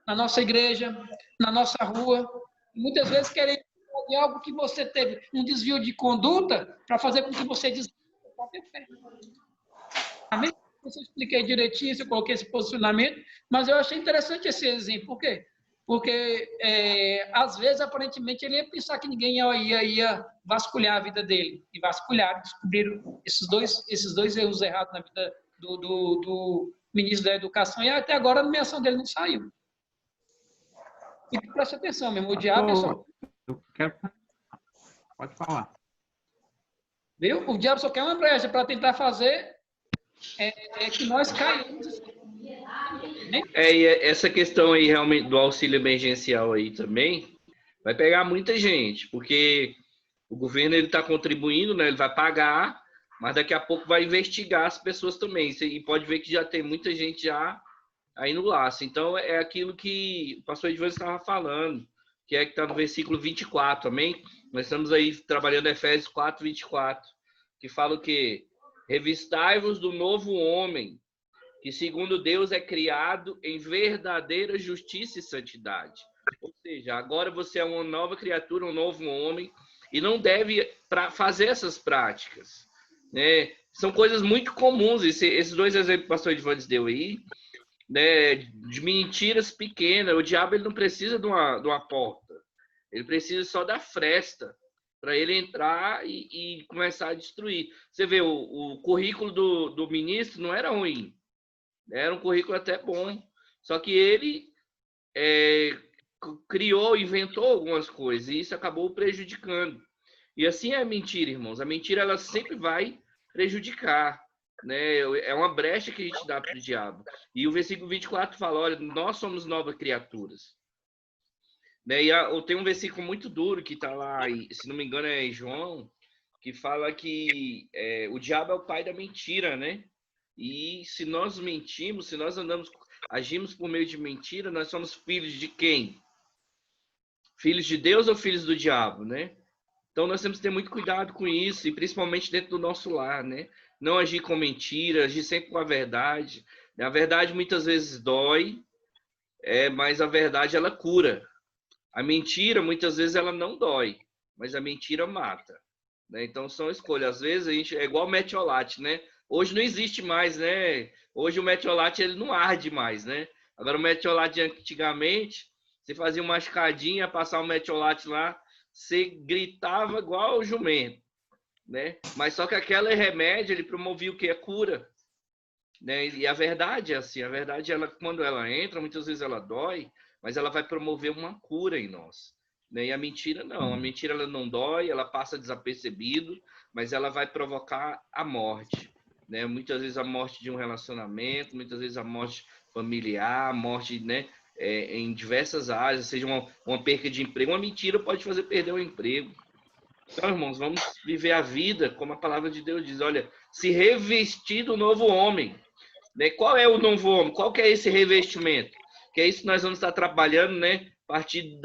na nossa igreja, na nossa rua. Muitas vezes querendo de algo que você teve um desvio de conduta para fazer com que você desvie da própria fé. Amém? Eu expliquei direitinho, eu coloquei esse posicionamento, mas eu achei interessante esse exemplo. Por quê? Porque, às vezes, aparentemente, ele ia pensar que ninguém ia vasculhar a vida dele. E vasculhar, descobriram esses dois erros errados na vida do ministro da Educação, e até agora a nomeação dele não saiu. E preste atenção mesmo, o diabo é só...
Pode falar.
Viu? O diabo só quer uma brecha para tentar fazer que nós caímos.
E essa questão aí realmente do auxílio emergencial aí também vai pegar muita gente, porque O governo ele está contribuindo, né? Ele vai pagar, mas daqui a pouco vai investigar as pessoas também. E pode ver que já tem muita gente já aí no laço. Então, é aquilo que o pastor Edvan estava falando, que está no versículo 24, amém? Nós estamos aí trabalhando Efésios 4, 24, que fala o quê? Revistai-vos do novo homem, que segundo Deus é criado em verdadeira justiça e santidade. Ou seja, agora você é uma nova criatura, um novo homem, e não deve fazer essas práticas, né? São coisas muito comuns, esses dois exemplos que o pastor Edvan deu aí, né, de mentiras pequenas. O diabo ele não precisa de uma porta, ele precisa só da fresta para ele entrar e começar a destruir. Você vê, o currículo do ministro não era ruim, era um currículo até bom, só que ele criou, inventou algumas coisas e isso acabou prejudicando. E assim é a mentira, irmãos. A mentira ela sempre vai prejudicar, né? É uma brecha que a gente dá para o diabo. E o versículo 24 fala, olha, nós somos novas criaturas. Né? E tem um versículo muito duro que está lá, se não me engano é João, que fala que o diabo é o pai da mentira, né? E se nós mentimos, se nós agimos por meio de mentira, nós somos filhos de quem? Filhos de Deus ou filhos do diabo, né? Então nós temos que ter muito cuidado com isso, e principalmente dentro do nosso lar, né? Não agir com mentira, agir sempre com a verdade. A verdade muitas vezes dói, mas a verdade ela cura. A mentira muitas vezes ela não dói, mas a mentira mata, né? Então são escolhas. Às vezes a gente é igual o metiolate, né? Hoje não existe mais, né? Hoje o metiolate ele não arde mais, né? Agora o metiolate antigamente, você fazia uma escadinha, passar o metiolate lá, você gritava igual o jumento, né? Mas só que aquele remédio, ele promovia o que? A cura, né? E a verdade é assim, a verdade, ela, quando ela entra, muitas vezes ela dói, mas ela vai promover uma cura em nós, né? E a mentira não, a mentira ela não dói, ela passa desapercebido, mas ela vai provocar a morte, né? Muitas vezes a morte de um relacionamento, muitas vezes a morte familiar, a morte, né? Em diversas áreas, seja uma perca de emprego. Uma mentira pode fazer perder o emprego. Então, irmãos, vamos viver a vida como a palavra de Deus diz. Olha, se revestir do novo homem, né? Qual é o novo homem? Qual que é esse revestimento? Que é isso que nós vamos estar trabalhando, né? A partir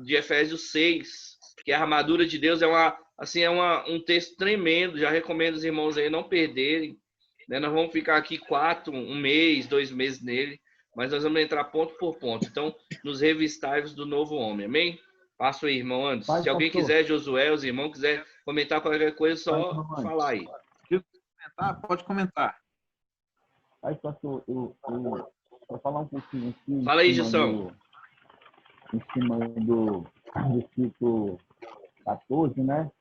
de Efésios 6, que a armadura de Deus um texto tremendo. Já recomendo os irmãos aí não perderem, né? Nós vamos ficar aqui 1 mês, 2 meses nele, mas nós vamos entrar ponto por ponto. Então, nos revistai-vos do novo homem, amém? Passo aí, irmão Anderson. Se alguém quiser, Josué, os irmãos quiser comentar qualquer coisa, só falar aí.
Pode comentar.
Aí, pastor, eu vou falar um pouquinho aqui.
Fala aí, Gilson.
Em cima do versículo 14, né?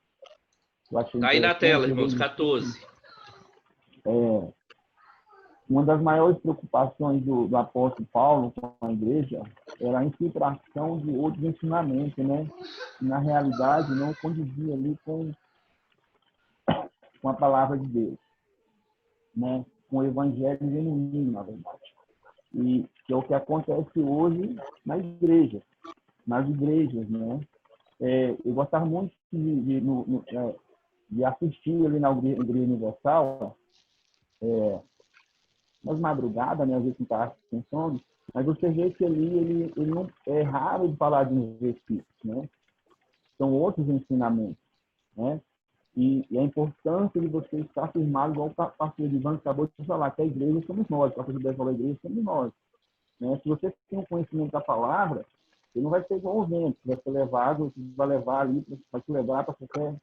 Tá aí na tela, irmãos, 14.
Uma das maiores preocupações do apóstolo Paulo com a igreja era a infiltração de outros ensinamentos, né? Que, na realidade, não condizia ali com a palavra de Deus, né? Com o evangelho genuíno, na verdade. E que é o que acontece hoje nas igrejas, né? Eu gostava muito de assistir ali na Igreja Universal, nas madrugadas, né? Às vezes não estava pensando, mas você vê que ali ele não é raro de falar de investimentos, né? São outros ensinamentos, né? E a importância de você estar firmado, igual o pastor Ivan acabou de falar, que a igreja somos nós, o pastor Ivan falou, a igreja somos nós, né? Se você tem um conhecimento da palavra, ele não vai ser igual o vento, vai ser levado, vai levar ali, vai te levar para qualquer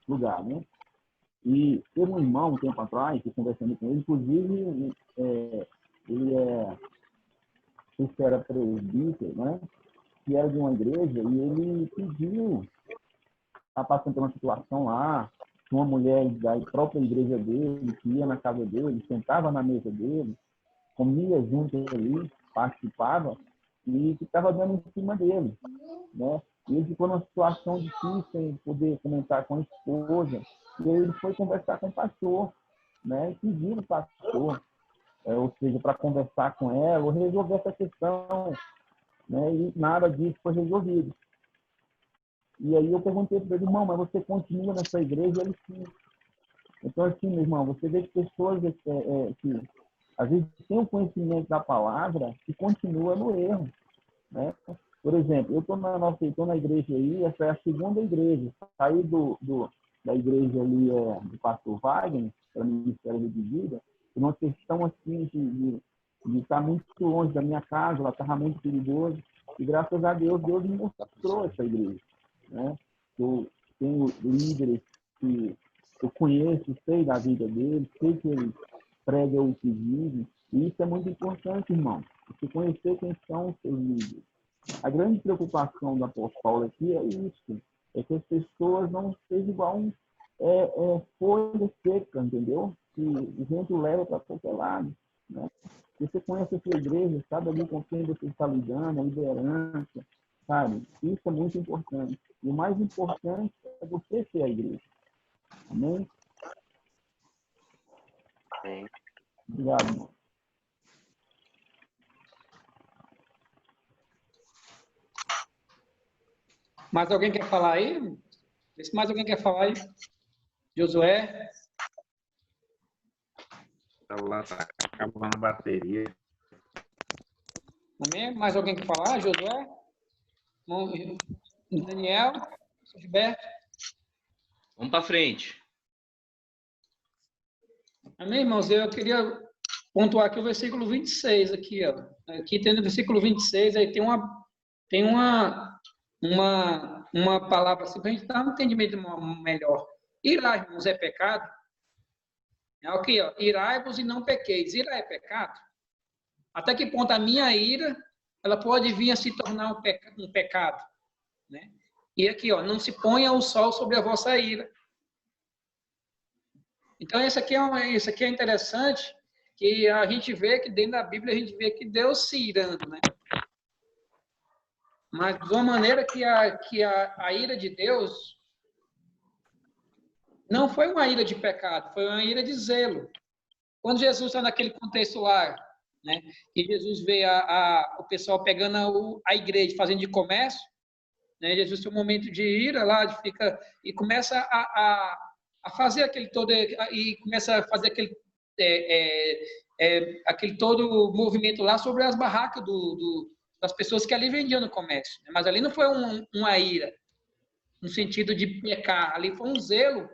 lugar, né? E teve um irmão, um tempo atrás, que conversando com ele, inclusive, ele era presbítero, né? Que era de uma igreja, e ele pediu, está passando por uma situação lá, uma mulher da própria igreja dele, que ia na casa dele, sentava na mesa dele, comia junto ali, participava, e ficava dando em cima dele, né? E ele ficou numa situação difícil, sem poder comentar com a esposa, e aí ele foi conversar com o pastor, né? E pediu o pastor, ou seja, para conversar com ela, ou resolver essa questão, né? E nada disso foi resolvido. E aí eu perguntei para ele, irmão, mas você continua nessa igreja? Ele sim. Então, assim, meu irmão, você vê que pessoas que às vezes têm o conhecimento da palavra e continua no erro, né? Por exemplo, eu estou na igreja aí, essa é a segunda igreja. Saí da igreja ali do pastor Wagner, para o Ministério da Vida, por uma questão assim de estar muito longe da minha casa, ela estava muito perigosa. E graças a Deus, Deus me mostrou essa igreja, né? Eu tenho líderes que eu conheço, sei da vida deles, sei que eles pregam o que vivem. E isso é muito importante, irmão. Você conhecer quem são os seus líderes. A grande preocupação do apóstolo Paulo aqui é isso, é que as pessoas não sejam igual folha seca, entendeu? Que o vento leva para qualquer lado, né? Você conhece a sua igreja, sabe ali com quem você está lidando, a liderança, sabe? Isso é muito importante. E o mais importante é você ser a igreja. Amém?
Amém.
Obrigado, irmão.
Mais alguém quer falar aí? Vê se mais alguém quer falar aí. Josué?
Lá tá acabando a bateria.
Amém? Mais alguém quer falar? Josué? Daniel? Gilberto?
Vamos para frente.
Amém, irmãos? Eu queria pontuar aqui o versículo 26, aqui, ó. Aqui tem no versículo 26, aí tem uma palavra assim, para a gente dar um entendimento melhor. Irar, irmãos, é pecado? Aqui, ó, irai-vos e não pequeis. Ira é pecado? Até que ponto a minha ira, ela pode vir a se tornar um pecado, né? E aqui, ó, não se ponha o sol sobre a vossa ira. Então, isso aqui é interessante, que a gente vê que dentro da Bíblia a gente vê que Deus se irando, né? Mas de uma maneira que a ira de Deus não foi uma ira de pecado, foi uma ira de zelo. Quando Jesus está naquele contexto lá, né, e Jesus vê o pessoal pegando a igreja, fazendo de comércio, né, Jesus tem um momento de ira lá, e começa a fazer aquele todo, e começa a fazer aquele todo movimento lá sobre as barracas das pessoas que ali vendiam no comércio. Mas ali não foi uma ira, no sentido de pecar, ali foi um zelo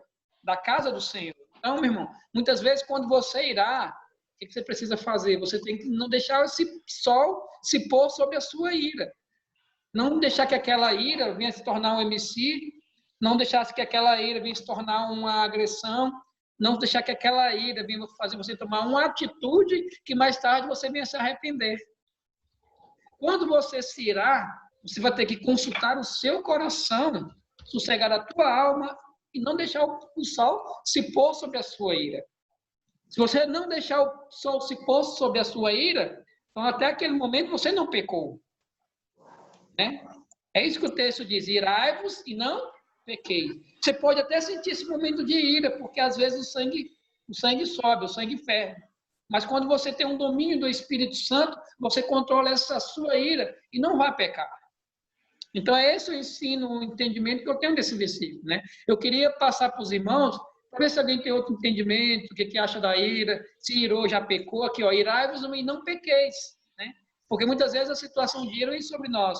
da casa do Senhor. Então, meu irmão, muitas vezes quando você irá, o que você precisa fazer? Você tem que não deixar esse sol se pôr sobre a sua ira. Não deixar que aquela ira venha se tornar um homicídio, não deixar que aquela ira venha se tornar uma agressão, não deixar que aquela ira venha fazer você tomar uma atitude que mais tarde você venha se arrepender. Quando você se irá, você vai ter que consultar o seu coração, sossegar a tua alma e não deixar o sol se pôr sobre a sua ira. Se você não deixar o sol se pôr sobre a sua ira, então até aquele momento você não pecou. Né? É isso que o texto diz, irai-vos e não pequeis. Você pode até sentir esse momento de ira, porque às vezes o sangue sobe, o sangue ferve. Mas quando você tem um domínio do Espírito Santo, você controla essa sua ira e não vai pecar. Então, é esse o ensino, o entendimento que eu tenho desse versículo, né? Eu queria passar para os irmãos, para ver se alguém tem outro entendimento, o que acha da ira, se irou, já pecou, aqui, ó, irai-vos e não pequeis, né? Porque muitas vezes a situação de ira vem sobre nós.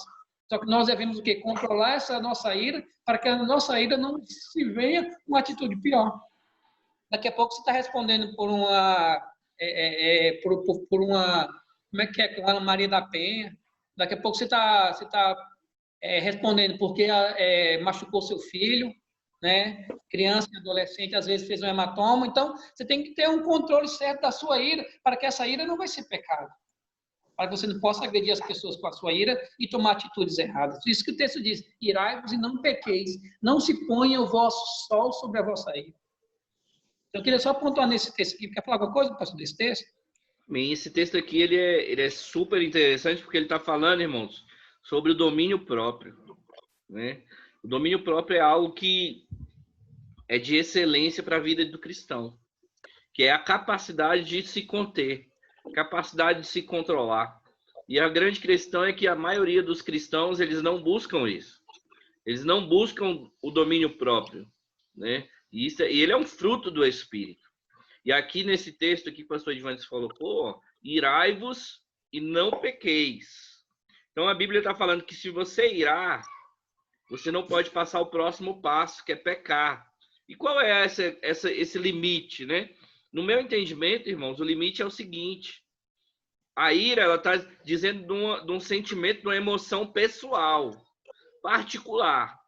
Só que nós devemos o quê? Controlar essa nossa ira, para que a nossa ira não se venha uma atitude pior. Daqui a pouco você está respondendo por uma... como é que é? Ana Maria da Penha. Daqui a pouco você está respondendo porque machucou seu filho, né? Criança e adolescente às vezes fez um hematoma. Então, você tem que ter um controle certo da sua ira, para que essa ira não vai ser pecado. Para que você não possa agredir as pessoas com a sua ira e tomar atitudes erradas. Isso que o texto diz, irai-vos e não pequeis, não se ponha o vosso sol sobre a vossa ira. Eu queria só pontuar nesse texto aqui. Quer falar alguma coisa, pastor, desse texto?
Bem, esse texto aqui ele é super interessante porque ele está falando, irmãos, sobre o domínio próprio, né? O domínio próprio é algo que é de excelência para a vida do cristão, que é a capacidade de se conter, capacidade de se controlar. E a grande questão é que a maioria dos cristãos eles não buscam isso. Eles não buscam o domínio próprio, né? E ele é um fruto do Espírito. E aqui nesse texto aqui que o pastor Edvantes colocou, irai-vos e não pequeis. Então a Bíblia está falando que se você irar, você não pode passar o próximo passo, que é pecar. E qual é esse limite, né? No meu entendimento, irmãos, o limite é o seguinte: a ira, ela está dizendo de um sentimento, de uma emoção pessoal, particular,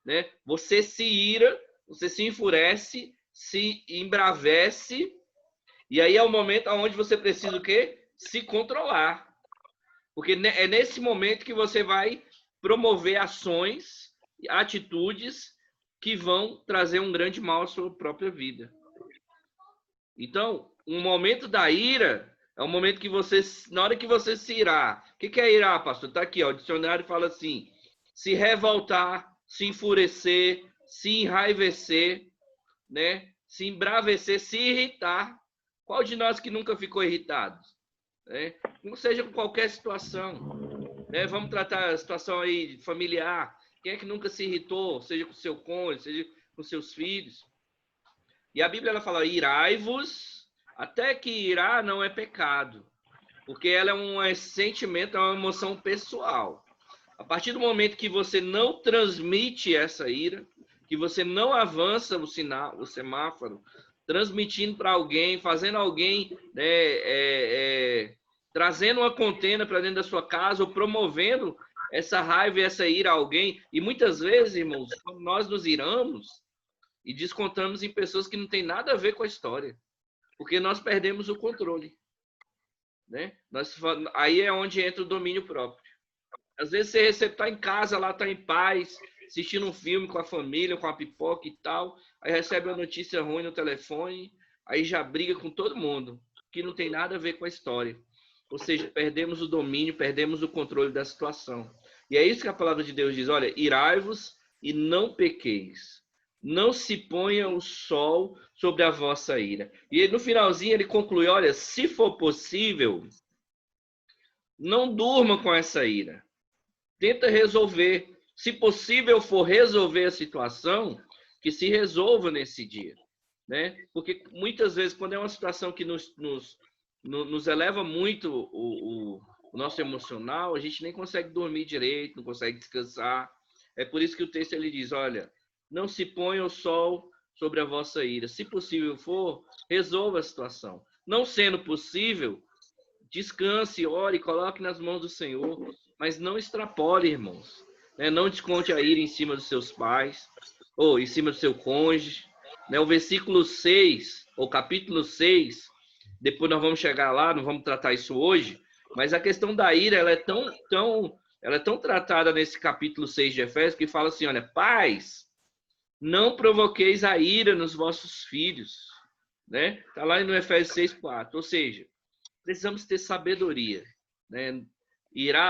né? Você se ira, você se enfurece, se embravece, e aí é o momento onde você precisa o quê? Se controlar. Porque é nesse momento que você vai promover ações, atitudes que vão trazer um grande mal à sua própria vida. Então, um momento da ira é um momento que você, na hora que você se irar, o que é irar, pastor? Está aqui, ó, o dicionário fala assim: se revoltar, se enfurecer, se enraivecer, né? Se embravecer, se irritar. Qual de nós que nunca ficou irritado? Né? Não seja com qualquer situação. Né? Vamos tratar a situação aí familiar. Quem é que nunca se irritou? Seja com seu cônjuge, seja com seus filhos. E a Bíblia ela fala: irai-vos, até que irar não é pecado. Porque ela é um sentimento, é uma emoção pessoal. A partir do momento que você não transmite essa ira, que você não avança o sinal, o semáforo, transmitindo para alguém, fazendo alguém, né, trazendo uma contenda para dentro da sua casa, ou promovendo essa raiva e essa ira a alguém. E muitas vezes, irmãos, quando nós nos iramos e descontamos em pessoas que não tem nada a ver com a história, porque nós perdemos o controle. Né? Aí é onde entra o domínio próprio. Às vezes você está em casa, lá está em paz, assistindo um filme com a família, com a pipoca e tal, aí recebe uma notícia ruim no telefone, aí já briga com todo mundo, que não tem nada a ver com a história. Ou seja, perdemos o domínio, perdemos o controle da situação. E é isso que a palavra de Deus diz: olha, irai-vos e não pequeis. Não se ponha o sol sobre a vossa ira. E no finalzinho ele conclui: olha, se for possível, não durma com essa ira. Tenta resolver. Se possível for resolver a situação, que se resolva nesse dia. Né? Porque muitas vezes, quando é uma situação que nos eleva muito o nosso emocional, a gente nem consegue dormir direito, não consegue descansar. É por isso que o texto ele diz: olha, não se ponha o sol sobre a vossa ira. Se possível for, resolva a situação. Não sendo possível, descanse, ore, coloque nas mãos do Senhor, mas não extrapole, irmãos. Né? Não desconte a ira em cima dos seus pais, ou em cima do seu cônjuge. Né? O versículo 6, ou capítulo 6, depois nós vamos chegar lá, não vamos tratar isso hoje, mas a questão da ira, ela é tão tratada nesse capítulo 6 de Efésios, que fala assim: olha, pais, não provoqueis a ira nos vossos filhos. Né? Está lá no Efésios 6:4. Ou seja, precisamos ter sabedoria. Né?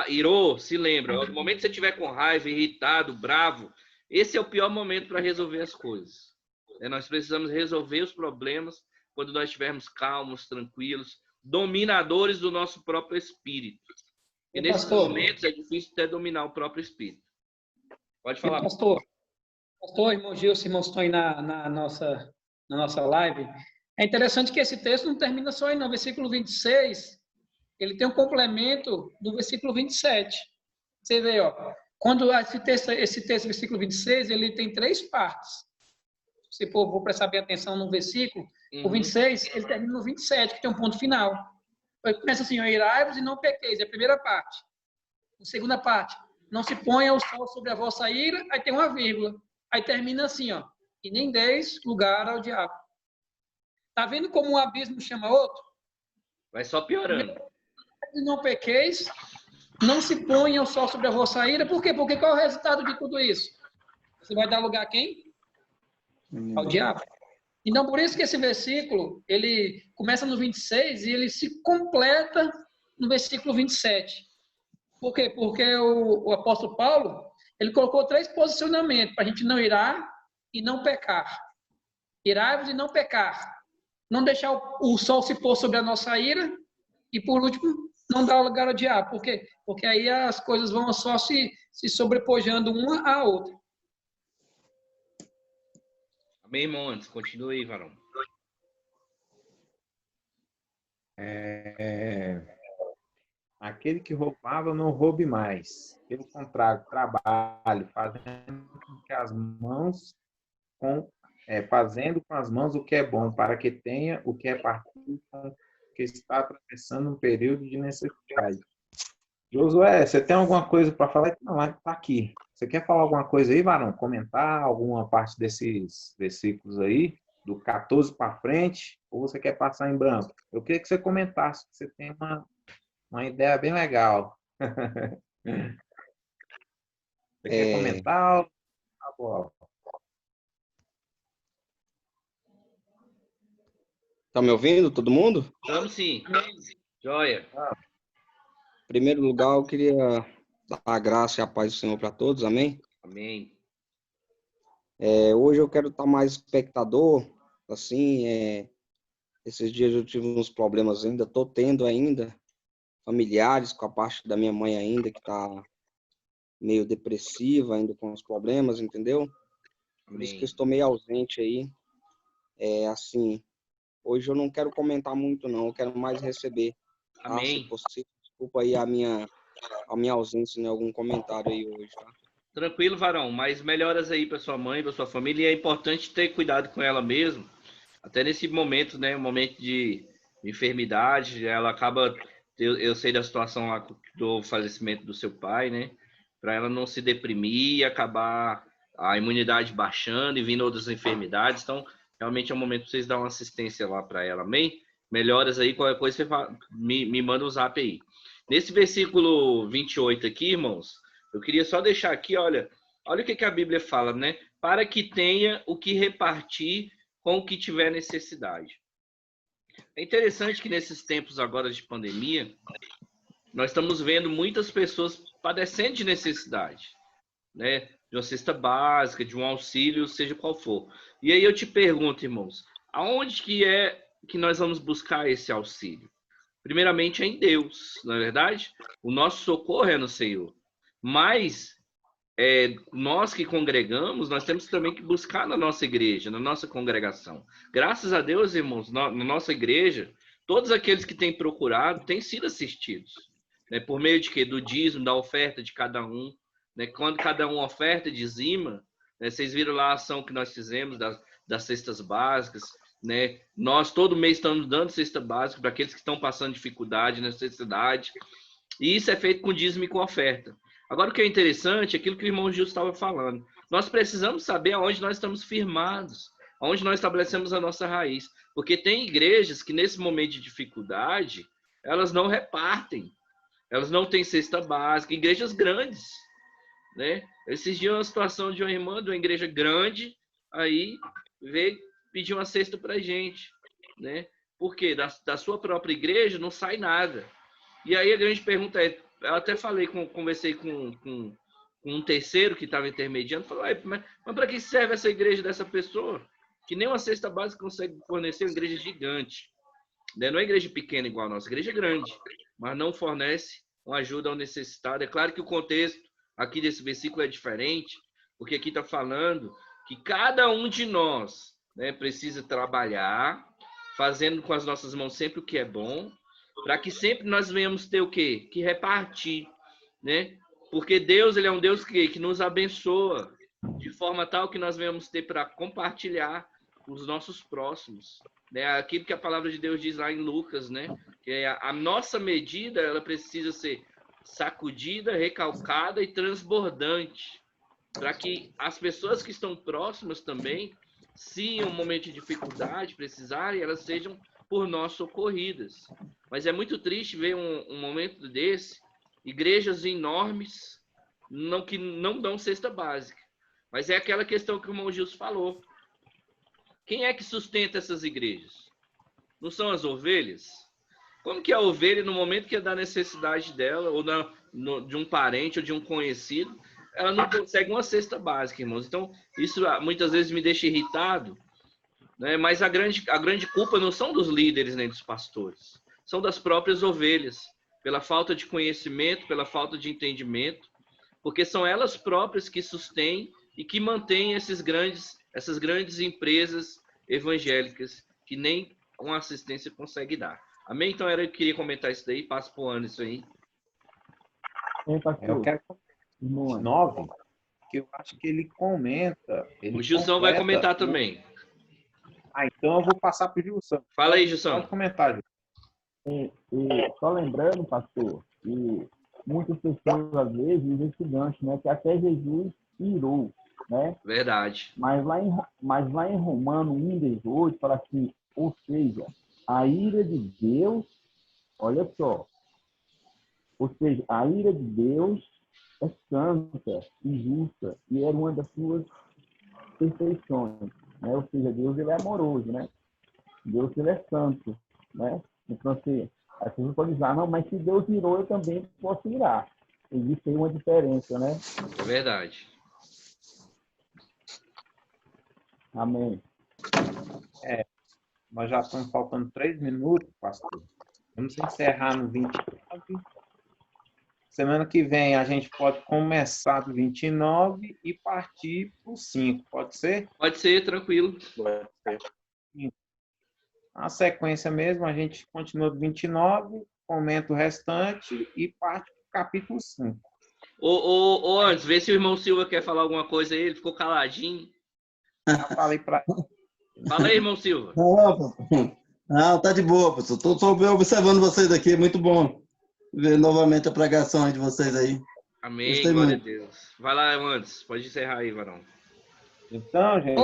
Irou, se lembra, no momento que você estiver com raiva, irritado, bravo, esse é o pior momento para resolver as coisas. Nós precisamos resolver os problemas quando nós estivermos calmos, tranquilos, dominadores do nosso próprio espírito. E nesses momentos é difícil até dominar o próprio espírito. Pode falar.
Pastor, irmão Gilson, irmão Stone na nossa live, é interessante que esse texto não termina só aí, no versículo 26, ele tem um complemento do versículo 27. Você vê, ó, quando esse texto, versículo 26, ele tem 3 partes. Se for prestar bem atenção no versículo, o 26, ele termina no 27, que tem um ponto final. Ele começa assim: irai-vos e não pequeis, é a primeira parte. A segunda parte: não se ponha o sol sobre a vossa ira, aí tem uma vírgula. Aí termina assim, ó: e nem deis lugar ao diabo. Tá vendo como um abismo chama outro?
Vai só piorando.
E não pequeis, não se ponha o sol sobre a vossa ira. Por quê? Porque qual é o resultado de tudo isso? Você vai dar lugar a quem? Ao diabo. Então, por isso que esse versículo, ele começa no 26 e ele se completa no versículo 27. Por quê? Porque o apóstolo Paulo, ele colocou 3 posicionamentos para a gente não irar e não pecar. Irai-vos e não pecar. Não deixar o sol se pôr sobre a nossa ira. E, por último, não dar lugar ao diabo. Por quê? Porque aí as coisas vão só se sobrepujando uma à outra.
Amém, irmão? Antes, continue aí, varão.
Aquele que roubava, não roube mais. Pelo contrário, trabalhe, fazendo com as mãos fazendo com as mãos o que é bom, para que tenha o que é partilho com o que está atravessando um período de necessidade. Josué, você tem alguma coisa para falar? Não, está aqui. Você quer falar alguma coisa aí, varão? Comentar alguma parte desses versículos aí, do 14 para frente, ou você quer passar em branco? Eu queria que você comentasse, que você tem uma ideia bem legal. Você quer comentar? Tá bom.
Tá me ouvindo, todo mundo?
Vamos sim. Joia.
Em primeiro lugar, eu queria dar a graça e a paz do Senhor para todos, amém?
Amém.
Hoje eu quero estar mais espectador, assim, esses dias eu tive uns problemas ainda, estou tendo ainda, familiares com a parte da minha mãe ainda, que está meio depressiva ainda com os problemas, entendeu? Por isso que eu estou meio ausente aí. Assim, hoje eu não quero comentar muito não, eu quero mais receber, tá?
Amém.
Se possível, desculpa aí a minha ausência em algum comentário aí hoje, tá?
Tranquilo, varão, mas melhoras aí para sua mãe, para sua família, e é importante ter cuidado com ela mesmo, até nesse momento, né, um momento de enfermidade, ela acaba, eu sei da situação lá do falecimento do seu pai, né, para ela não se deprimir e acabar a imunidade baixando e vindo outras enfermidades, então realmente é um momento para vocês dar uma assistência lá para ela, amém? Melhoras aí, qualquer coisa você me manda um zap aí. Nesse versículo 28 aqui, irmãos, eu queria só deixar aqui, olha o que a Bíblia fala, né? Para que tenha o que repartir com o que tiver necessidade. É interessante que nesses tempos agora de pandemia, nós estamos vendo muitas pessoas padecendo de necessidade, né? De uma cesta básica, de um auxílio, seja qual for. E aí eu te pergunto, irmãos, aonde que é que nós vamos buscar esse auxílio? Primeiramente é em Deus, não é verdade? O nosso socorro é no Senhor. Mas nós que congregamos, nós temos também que buscar na nossa igreja, na nossa congregação. Graças a Deus, irmãos, na nossa igreja, todos aqueles que têm procurado têm sido assistidos. Né? Por meio de quê? Do dízimo, da oferta de cada um. Né? Quando cada um oferta, dizima, né? Vocês viram lá a ação que nós fizemos das cestas básicas. Né? Nós todo mês estamos dando cesta básica para aqueles que estão passando dificuldade, necessidade. E isso é feito com dízimo e com oferta. Agora, o que é interessante é aquilo que o irmão Gil estava falando. Nós precisamos saber aonde nós estamos firmados, aonde nós estabelecemos a nossa raiz. Porque tem igrejas que, nesse momento de dificuldade, elas não repartem. Elas não têm cesta básica. Igrejas grandes. Né? Esses dias, uma situação de uma irmã de uma igreja grande, aí veio pedir uma cesta para a gente. Né? Porque da sua própria igreja não sai nada. E aí a grande pergunta é, eu até conversei com um terceiro que estava intermediando, falou, mas para que serve essa igreja dessa pessoa? Que nem uma cesta básica consegue fornecer, uma igreja gigante. Né? Não é igreja pequena igual a nossa, igreja grande, mas não fornece uma ajuda ao necessitado. É claro que o contexto aqui desse versículo é diferente, porque aqui está falando que cada um de nós, né, precisa trabalhar, fazendo com as nossas mãos sempre o que é bom, para que sempre nós venhamos ter o quê? Que repartir, né? Porque Deus, ele é um Deus que nos abençoa de forma tal que nós venhamos ter para compartilhar com os nossos próximos, né? Aquilo que a palavra de Deus diz lá em Lucas, né? Que a nossa medida, ela precisa ser sacudida, recalcada e transbordante, para que as pessoas que estão próximas também, se em um momento de dificuldade precisarem, elas sejam por nós socorridas. Mas é muito triste ver um momento desse, igrejas enormes que não dão cesta básica. Mas é aquela questão que o irmão Gilson falou. Quem é que sustenta essas igrejas? Não são as ovelhas? Como que a ovelha, no momento que é da necessidade dela, ou de um parente ou de um conhecido, ela não consegue uma cesta básica, irmãos? Então, isso muitas vezes me deixa irritado, né? Mas a grande culpa não são dos líderes nem dos pastores, são das próprias ovelhas, pela falta de conhecimento, pela falta de entendimento, porque são elas próprias que sustêm e que mantêm esses grandes essas grandes empresas evangélicas que nem uma assistência consegue dar. Amém? Então eu queria comentar isso daí, passo para o Anderson aí.
Eu quero comentar 9, que eu acho que ele comenta.
O Gilson vai comentar também.
Então eu vou passar para o Gilson.
Fala aí, Gilson.
Pode comentar, Gilson.
Só lembrando, pastor, que muitas pessoas, às vezes, usam esse gancho, né? Que até Jesus irou, né?
Verdade.
Mas lá em Romano 1,18, fala assim, ou seja, a ira de Deus, olha só, ou seja, a ira de Deus é santa e justa, e era uma das suas perfeições, né? Ou seja, Deus, ele é amoroso, né? Deus, ele é santo, né? Então, assim, as pessoas podem dizer, não, mas se Deus irou, eu também posso irar. Existe aí uma diferença, né?
É verdade.
Amém.
Nós já estamos faltando 3 minutos, pastor. Vamos encerrar no 29. Semana que vem a gente pode começar do 29 e partir para o 5. Pode ser?
Pode ser, tranquilo.
Pode ser.
A sequência mesmo, a gente continua do 29, comenta o restante e parte para o capítulo 5.
Ô, antes, vê se o irmão Silva quer falar alguma coisa aí. Ele ficou caladinho.
Já falei para
Fala aí, irmão Silva.
Não, tá de boa, professor. Estou observando vocês aqui. Muito bom ver novamente a pregação de vocês aí.
Amém,
Gostei
glória
muito.
a Deus. Vai lá, antes. Pode encerrar aí, varão.
Então, gente,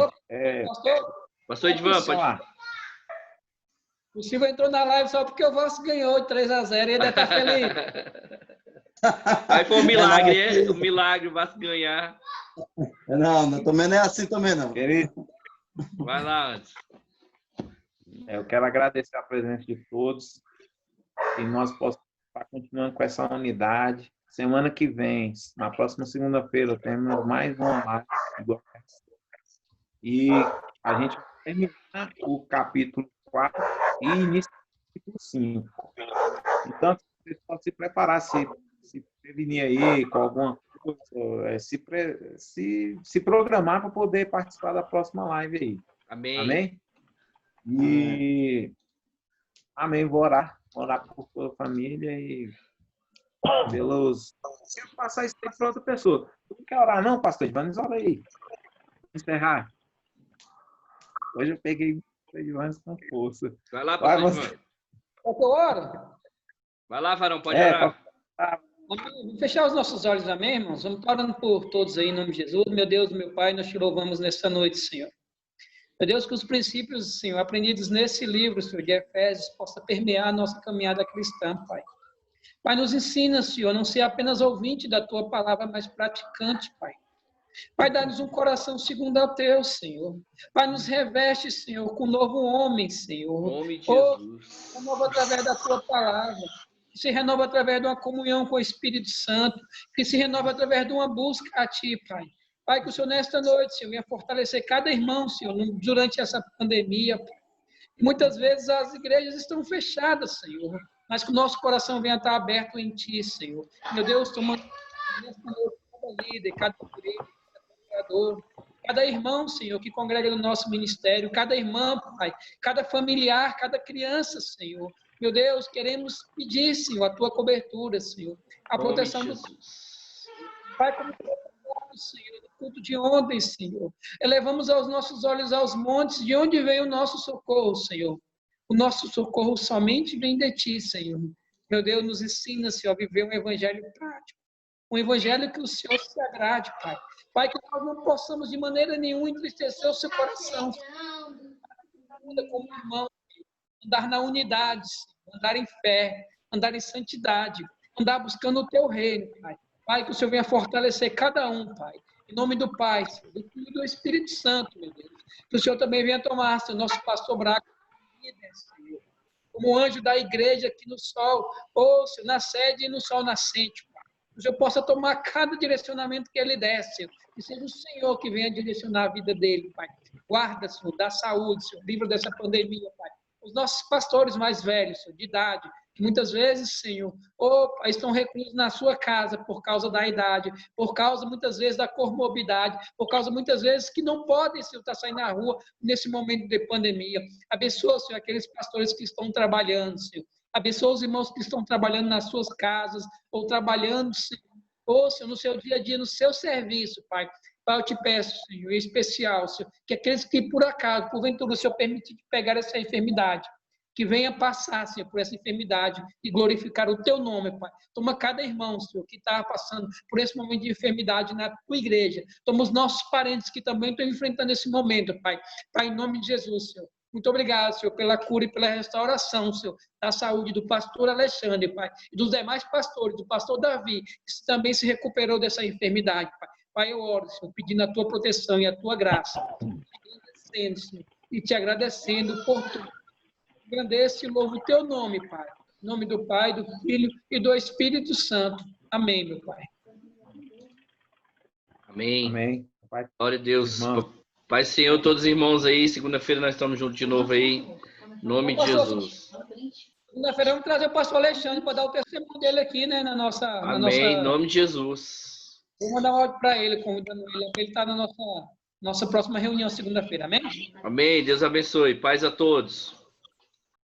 Pastor Edvan,
sei
pode
lá.
O Silva entrou na live só porque o Vasco ganhou de 3-0 e ele deve estar feliz.
Aí foi um milagre, um milagre, o Vasco ganhar.
Não, também não é assim também, não.
Querido,
Vai lá, antes.
eu quero agradecer a presença de todos e nós possamos estar continuando com essa unidade. Semana que vem, na próxima segunda-feira, temos mais uma live igual essa. E a gente vai terminar o capítulo 4 e início do capítulo 5. Então, vocês podem se preparar, se prevenir aí com alguma coisa, se programar para poder participar da próxima live aí.
Amém.
Amém? E amém, vou orar por toda a família e pelos... Quero passar isso para outra pessoa. Tu não quer orar não, pastor? Vamos orar aí. Encerrar. Hoje eu peguei o Edvan com força.
Vai lá, pastor Edvan. Vai lá, varão, pode orar.
Vamos fechar os nossos olhos, amém, irmãos? Vamos orando por todos aí, em nome de Jesus. Meu Deus, meu Pai, nós te louvamos nessa noite, Senhor. Meu Deus, que os princípios, Senhor, aprendidos nesse livro, Senhor, de Efésios, possa permear a nossa caminhada cristã, Pai. Pai, nos ensina, Senhor, a não ser apenas ouvinte da Tua palavra, mas praticante, Pai. Pai, dá-nos um coração segundo ao Teu, Senhor. Pai, nos reveste, Senhor, com um novo homem, Senhor.
Em nome de Jesus.
Renova através da Tua palavra. Que se renova através de uma comunhão com o Espírito Santo. Que se renova através de uma busca a Ti, Pai. Pai, que o Senhor, nesta noite, Senhor, venha fortalecer cada irmão, Senhor, durante essa pandemia, Pai. E muitas vezes as igrejas estão fechadas, Senhor, mas que o nosso coração venha estar aberto em Ti, Senhor. Meu Deus, tomando nesta noite cada líder, cada igreja, cada pregador, cada irmão, Senhor, que congrega no nosso ministério, cada irmã, Pai, cada familiar, cada criança, Senhor. Meu Deus, queremos pedir, Senhor, a Tua cobertura, Senhor, a proteção do Pai, como Senhor, no culto de ontem, Senhor. Elevamos os nossos olhos aos montes, de onde vem o nosso socorro, Senhor. O nosso socorro somente vem de Ti, Senhor. Meu Deus, nos ensina, Senhor, a viver um evangelho prático. Um evangelho que o Senhor se agrade, Pai. Pai, que nós não possamos de maneira nenhuma entristecer o seu coração. Como irmão, andar na unidade, andar em fé, andar em santidade, andar buscando o Teu reino, Pai. Pai, que o Senhor venha fortalecer cada um, Pai. Em nome do Pai, Senhor, do Filho e do Espírito Santo, meu Deus. Que o Senhor também venha tomar, Senhor, nosso pastor Braga, Senhor, como anjo da igreja aqui no sol, ou Senhor, na sede e no sol nascente, Pai. Que o Senhor possa tomar cada direcionamento que ele der, Senhor. Que seja o Senhor que venha direcionar a vida dele, Pai. Guarda, Senhor, dá saúde, Senhor, livra dessa pandemia, Pai. Os nossos pastores mais velhos, Senhor, de idade, Muitas vezes, Senhor, Pai, estão reclusos na sua casa por causa da idade, por causa, muitas vezes, da comorbidade, por causa, muitas vezes, que não podem, Senhor, estar saindo na rua nesse momento de pandemia. Abençoa, Senhor, aqueles pastores que estão trabalhando, Senhor. Abençoa os irmãos que estão trabalhando nas suas casas, ou trabalhando, Senhor, Senhor, no seu dia a dia, no seu serviço, Pai. Pai, eu te peço, Senhor, em especial, Senhor, que aqueles que, por acaso, porventura, o Senhor permite pegar essa enfermidade, que venha passar, Senhor, por essa enfermidade e glorificar o teu nome, Pai. Toma cada irmão, Senhor, que está passando por esse momento de enfermidade na tua igreja. Toma os nossos parentes que também estão enfrentando esse momento, Pai. Pai, em nome de Jesus, Senhor. Muito obrigado, Senhor, pela cura e pela restauração, Senhor, da saúde do pastor Alexandre, Pai, e dos demais pastores, do pastor Davi, que também se recuperou dessa enfermidade, Pai. Pai, eu oro, Senhor, pedindo a tua proteção e a tua graça. Agradecendo, Senhor, e te agradecendo por tudo. Engrandeço e louvo o teu nome, Pai. Em nome do Pai, do Filho e do Espírito Santo. Amém, meu Pai.
Amém.
Amém.
Glória a Deus.
Irmão.
Pai Senhor, todos os irmãos aí, segunda-feira nós estamos juntos de novo aí, em nome de Jesus.
Segunda-feira vamos trazer o pastor Alexandre para dar o testemunho dele aqui, né, na nossa...
Amém, em nome de Jesus.
Vou mandar um áudio para ele, convidando ele, ele está na nossa próxima reunião segunda-feira, amém?
Amém, Deus abençoe. Paz a todos.